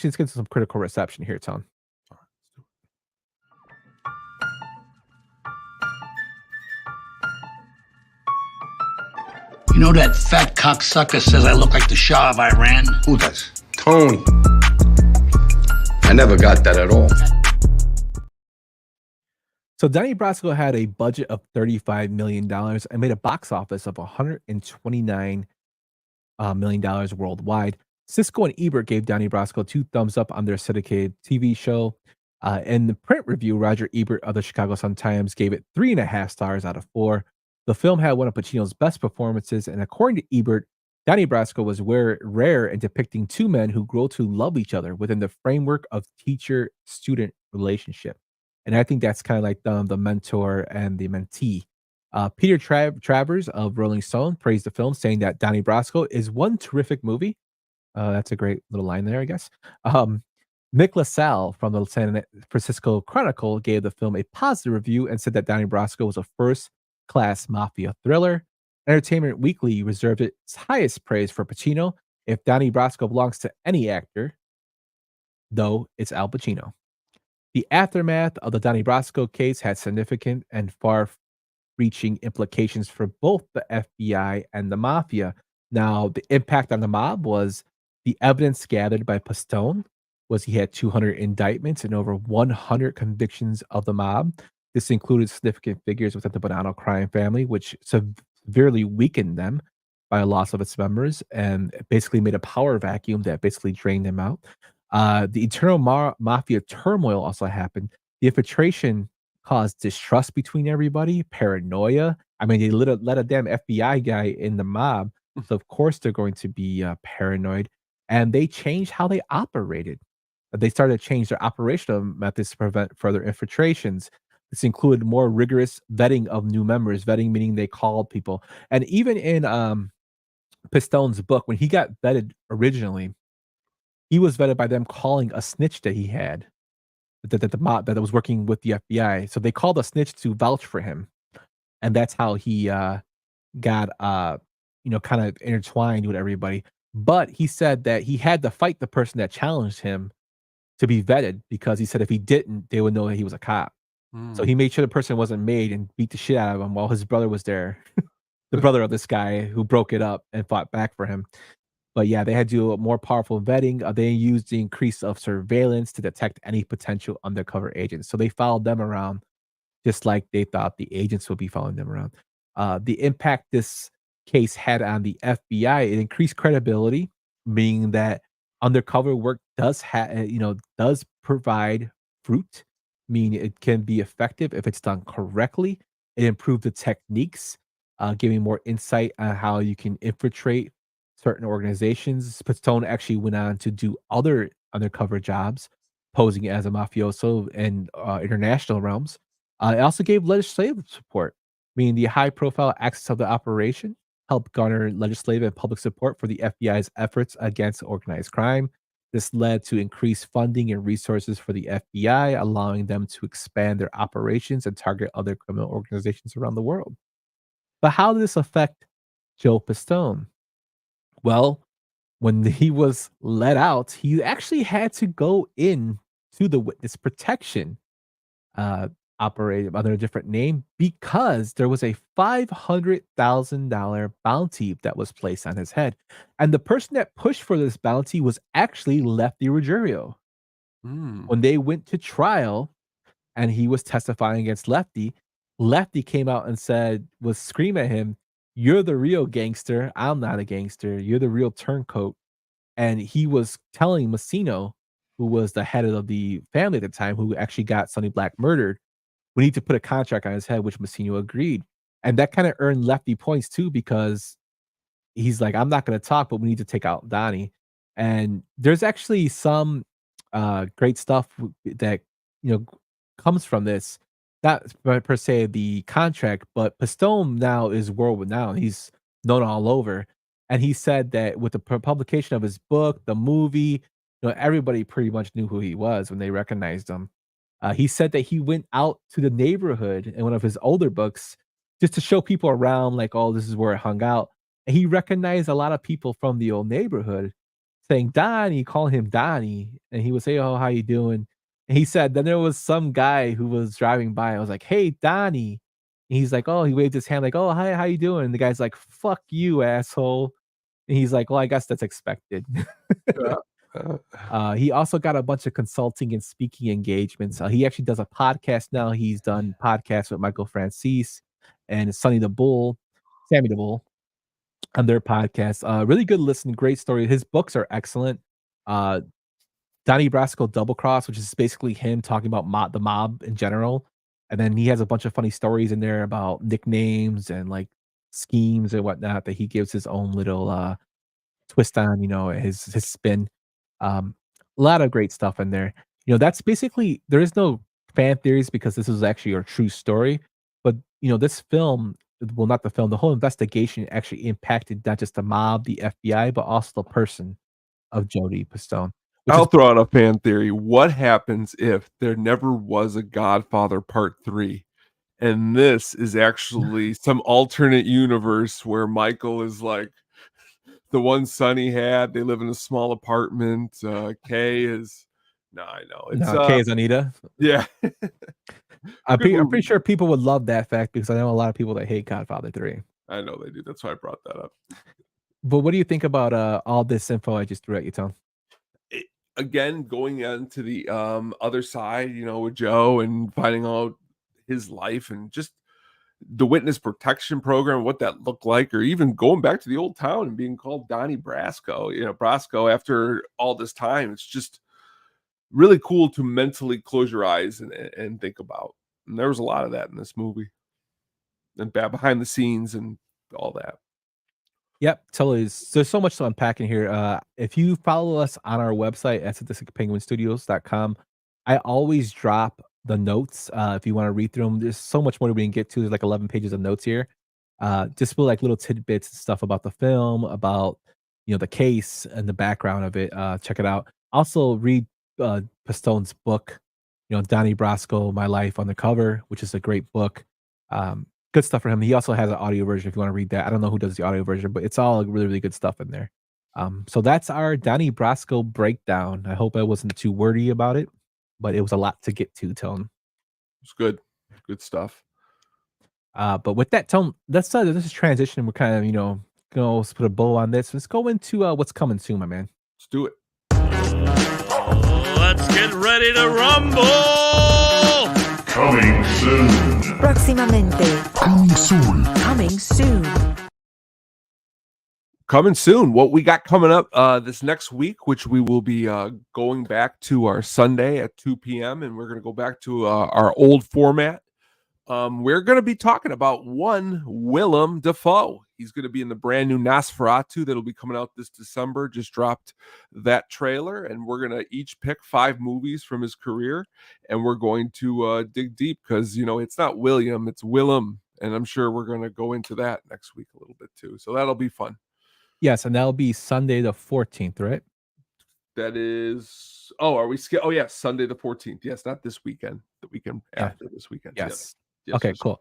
get into some critical reception here, Tone.
You know that fat cocksucker says I look like the Shah of Iran?
Who does? Tony. I never got that at all.
So Donnie Brasco had a budget of $35 million and made a box office of $129 million worldwide. Siskel and Ebert gave Donnie Brasco 2 thumbs up on their syndicated TV show. In the print review, Roger Ebert of the Chicago Sun-Times gave it 3.5 stars out of 4. The film had one of Pacino's best performances, and according to Ebert, Donnie Brasco was rare in depicting 2 men who grow to love each other within the framework of teacher-student relationship. And I think that's kind of like the mentor and the mentee. Peter Travers of Rolling Stone praised the film, saying that Donnie Brasco is one terrific movie. That's a great little line there, I guess. Nick LaSalle from the San Francisco Chronicle gave the film a positive review and said that Donnie Brasco was a first-class mafia thriller. Entertainment Weekly reserved its highest praise for Pacino. If Donnie Brasco belongs to any actor, though, it's Al Pacino. The aftermath of the Donnie Brasco case had significant and far-reaching implications for both the FBI and the mafia. Now, the impact on the mob was the evidence gathered by Pistone was he had 200 indictments and over 100 convictions of the mob. This included significant figures within the Bonanno crime family, which severely weakened them by a loss of its members and basically made a power vacuum that basically drained them out. The internal mafia turmoil also happened. The infiltration caused distrust between everybody, paranoia. I mean, they let a damn FBI guy in the mob, so of course they're going to be paranoid. And they changed how they operated. They started to change their operational methods to prevent further infiltrations. This included more rigorous vetting of new members, vetting meaning they called people. And even in Pistone's book, when he got vetted originally, he was vetted by them calling a snitch that he had the mob that was working with the FBI. So they called a snitch to vouch for him, and that's how he got kind of intertwined with everybody. But he said that he had to fight the person that challenged him to be vetted because he said if he didn't, they would know that he was a cop. So he made sure the person wasn't made and beat the shit out of him while his brother was there. The brother of this guy who broke it up and fought back for him. But yeah, they had to do a more powerful vetting. They used the increase of surveillance to detect any potential undercover agents. So they followed them around just like they thought the agents would be following them around. The impact this case had on the FBI, it increased credibility, meaning that undercover work does provide fruit, meaning it can be effective if it's done correctly. It improved the techniques, giving more insight on how you can infiltrate certain organizations. Pistone actually went on to do other undercover jobs, posing as a mafioso in international realms. It also gave legislative support, meaning the high profile access of the operation helped garner legislative and public support for the FBI's efforts against organized crime. This led to increased funding and resources for the FBI, allowing them to expand their operations and target other criminal organizations around the world. But how did this affect Joe Pistone? Well, when he was let out, he actually had to go in to the witness protection uh, operated under a different name because there was a $500,000 bounty that was placed on his head. And the person that pushed for this bounty was actually Lefty Ruggiero.
Mm.
When they went to trial and he was testifying against Lefty, Lefty came out and was screaming at him, "You're the real gangster. I'm not a gangster. You're the real turncoat." And he was telling Pacino, who was the head of the family at the time, who actually got Sonny Black murdered, we need to put a contract on his head, which Messina agreed. And that kind of earned Lefty points too, because he's like, I'm not going to talk, but we need to take out Donnie. And there's actually some great stuff that, you know, comes from this. Not per se the contract, but Pistone now is world renowned. He's known all over. And he said that with the publication of his book, the movie, everybody pretty much knew who he was when they recognized him. He said that he went out to the neighborhood in one of his older books just to show people around, like, oh, this is where I hung out. And he recognized a lot of people from the old neighborhood saying Donnie, calling him Donnie. And he would say, oh, how you doing? And he said, then there was some guy who was driving by. I was like, hey, Donnie. And he's like, oh, he waved his hand like, oh, hi, how you doing? And the guy's like, fuck you, asshole. And he's like, well, I guess that's expected. He also got a bunch of consulting and speaking engagements. He actually does a podcast now. He's done podcasts with Michael Francis and Sammy the Bull, on their podcast. Really good listen, great story. His books are excellent. Donnie Brasco Double Cross, which is basically him talking about the mob in general. And then he has a bunch of funny stories in there about nicknames and like schemes and whatnot that he gives his own little twist on, his spin. A lot of great stuff in there. That's basically there is no fan theories because this is actually a true story. But this film, well, not the film, the whole investigation actually impacted not just the mob, the FBI, but also the person of Jody Pistone.
I'll throw out a fan theory. What happens if there never was a Godfather Part 3? And this is actually some alternate universe where Michael is like the one son he had. They live in a small apartment. Kay is I know. It's
Kay is Anita.
Yeah.
I'm pretty sure people would love that fact because I know a lot of people that hate Godfather 3.
I know they do. That's why I brought that up.
But what do you think about all this info I just threw at you, Tom?
Again, going into the other side, with Joe and finding out his life and just the witness protection program, what that looked like, or even going back to the old town and being called Donnie Brasco, Brasco after all this time. It's just really cool to mentally close your eyes and think about. And there was a lot of that in this movie and behind the scenes and all that.
Yep, totally. There's so much to unpack in here. If you follow us on our website at sadisticpenguinstudios.com, I always drop the notes. If you want to read through them, there's so much more we can get to. There's like 11 pages of notes here. Just for like little tidbits and stuff about the film, about the case and the background of it. Check it out. Also read Pistone's book. Donnie Brasco, My Life Undercover, which is a great book. Good stuff for him. He also has an audio version if you want to read that. I don't know who does the audio version, but it's all really, really good stuff in there. So that's our Donnie Brasco breakdown. I hope I wasn't too wordy about it, but it was a lot to get to, Tone.
It's good. Good stuff.
But with that, Tone, let's transition. We're kind of, let's put a bow on this. Let's go into what's coming soon, my man.
Let's do it.
Let's get ready to rumble!
Coming soon.
Próximamente.
Coming soon.
Coming soon.
Coming soon. What we got coming up this next week, which we will be going back to our Sunday at 2 p.m. and we're going to go back to our old format. We're going to be talking about one Willem Dafoe. He's going to be in the brand new Nosferatu that'll be coming out this December. Just dropped that trailer, and we're going to each pick 5 movies from his career, and we're going to dig deep because, it's not William, it's Willem, and I'm sure we're going to go into that next week a little bit too. So that'll be fun.
Yes, and that'll be Sunday the 14th, right?
That is, are we Sunday the 14th. Yes, not this weekend, the weekend after this weekend.
Yes.
Yes,
Okay, cool.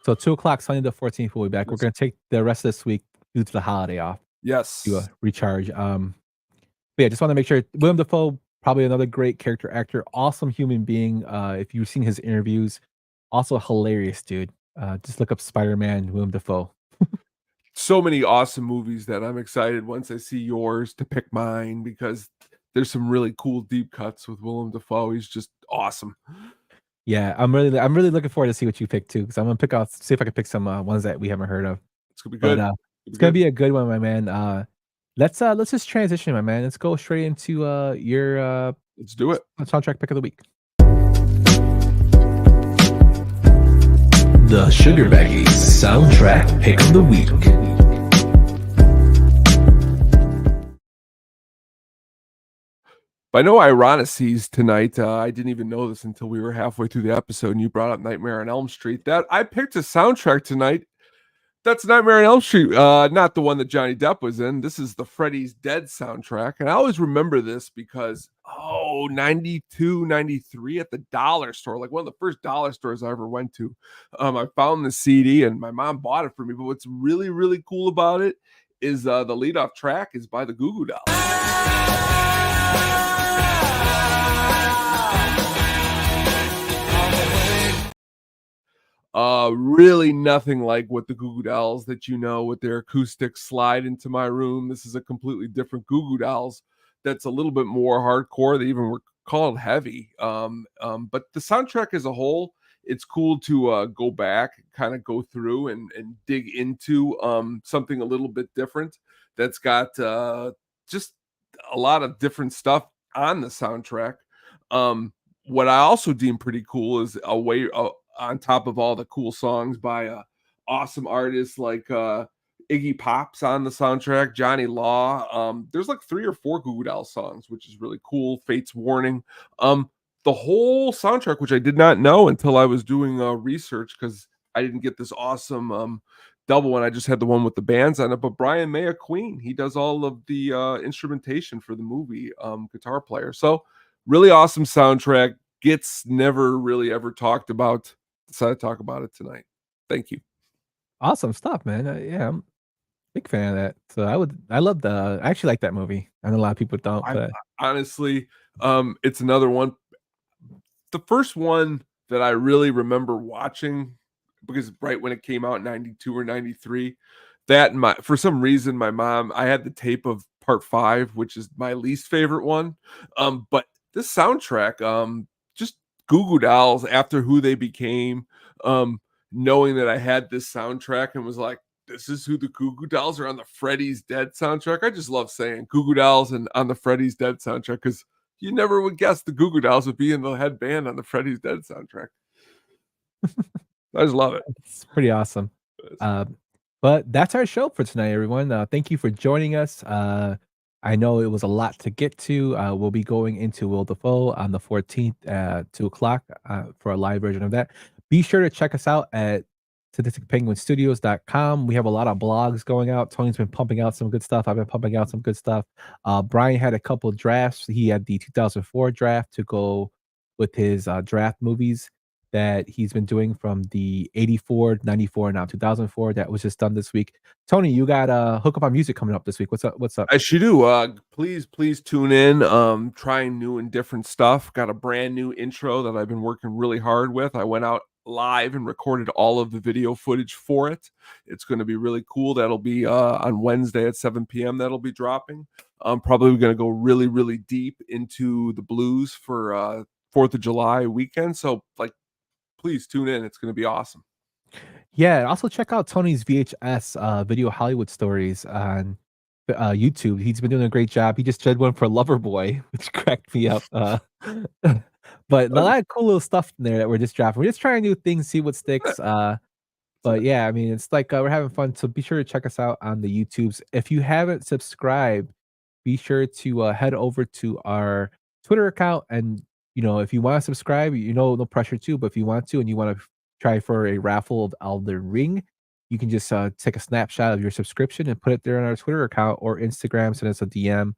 So 2:00 Sunday the 14th, we'll be back.
Yes.
We're going to take the rest of this week due to the holiday off.
Yes.
To recharge. But yeah, just want to make sure. Willem Dafoe, probably another great character actor, awesome human being. If you've seen his interviews, also hilarious dude. Just look up Spider-Man, Willem Dafoe.
So many awesome movies that I'm excited once I see yours to pick mine because there's some really cool deep cuts with Willem Dafoe. He's just awesome.
Yeah, I'm really looking forward to see what you pick too, because I'm gonna see if I can pick some ones that we haven't heard of.
It's gonna be good.
But, it's gonna be a good one, my man. Let's just transition, my man. Let's go straight into your
let's do it.
Soundtrack pick of the week. The Sugar Baggies soundtrack pick of the week.
By no ironies tonight, I didn't even know this until we were halfway through the episode and you brought up Nightmare on Elm Street. That I picked a soundtrack tonight. That's Nightmare on Elm Street, not the one that Johnny Depp was in. This is the Freddy's Dead soundtrack. And I always remember this because, 92, 93 at the dollar store, like one of the first dollar stores I ever went to. I found the CD and my mom bought it for me. But what's really, really cool about it is the leadoff track is by the Goo Goo Dolls. Really nothing like what the Goo Goo Dolls that with their acoustic slide into my room. This is a completely different Goo Goo Dolls that's a little bit more hardcore. They even were called heavy. But the soundtrack as a whole, it's cool to go back, kind of go through and dig into something a little bit different that's got just a lot of different stuff on the soundtrack. What I also deem pretty cool is a way on top of all the cool songs by awesome artists like Iggy Pop's on the soundtrack, Johnny Law. There's like 3 or 4 Goo Goo Dolls songs, which is really cool. Fate's Warning. The whole soundtrack, which I did not know until I was doing research because I didn't get this awesome double one. I just had the one with the bands on it. But Brian May of Queen, he does all of the instrumentation for the movie, guitar player. So really awesome soundtrack. Gets never really ever talked about. Decided to talk about it tonight. Thank you.
Awesome stuff, man. Yeah, I'm a big fan of that. So I actually like that movie. I know a lot of people don't. But
honestly, it's another one. The first one that I really remember watching, because right when it came out in 92 or 93, for some reason, my mom, I had the tape of part 5, which is my least favorite one. But this soundtrack, just Goo Goo Dolls after who they became, knowing that I had this soundtrack and was like, this is who the Goo Goo Dolls are on the Freddy's Dead soundtrack. I just love saying Goo Goo Dolls and on the Freddy's Dead soundtrack because you never would guess the Goo Goo Dolls would be in the head band on the Freddy's Dead soundtrack. I just love it.
It's pretty awesome. But that's our show for tonight, everyone. Thank you for joining us. I know it was a lot to get to. We'll be going into Will Dafoe on the 14th at 2:00 for a live version of that. Be sure to check us out at statisticpenguinstudios.com. We have a lot of blogs going out. Tony's been pumping out some good stuff. I've been pumping out some good stuff. Brian had a couple drafts. He had the 2004 draft to go with his draft movies that he's been doing from the 84, 94, and now 2004 that was just done this week. Tony, you got Hook Up on Music coming up this week. What's up?
I sure do. Please tune in. Trying new and different stuff. Got a brand new intro that I've been working really hard with. I went out live and recorded all of the video footage for it. It's going to be really cool. That'll be on Wednesday at 7 p.m. That'll be dropping. I'm probably going to go really, really deep into the blues for 4th of July weekend. So please tune in. It's going to be awesome.
Yeah, and also check out Tony's VHS Video Hollywood Stories on YouTube. He's been doing a great job. He just did one for Loverboy, which cracked me up. But a lot of cool little stuff in there that we're just dropping. We're just trying new things, see what sticks. But yeah, I mean, it's we're having fun. So be sure to check us out on the YouTubes. If you haven't subscribed, be sure to head over to our Twitter account. And, if you want to subscribe, no pressure to, but if you want to and you want to try for a raffle of Elden Ring, you can just take a snapshot of your subscription and put it there on our Twitter account or Instagram, send us a DM,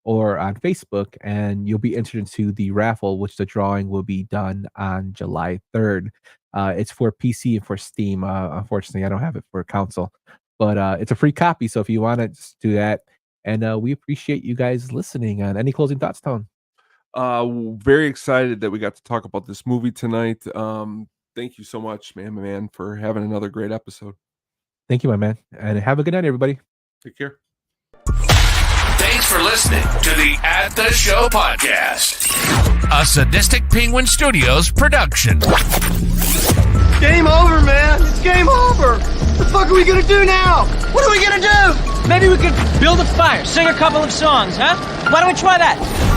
or on Facebook, and you'll be entered into the raffle, which the drawing will be done on July 3rd. It's for PC and for Steam. Unfortunately, I don't have it for console, but it's a free copy. So if you want to, just do that. And we appreciate you guys listening. And any closing thoughts, Tone?
Very excited that we got to talk about this movie tonight. Thank you so much, man, for having another great episode.
Thank you, my man. And have a good night, everybody.
Take care.
Thanks for listening to the At the Show podcast, a Sadistic Penguin Studios production.
Game over, man. It's game over. What the fuck are we gonna do now? What are we gonna do? Maybe we could build a fire, sing a couple of songs, huh? Why don't we try that?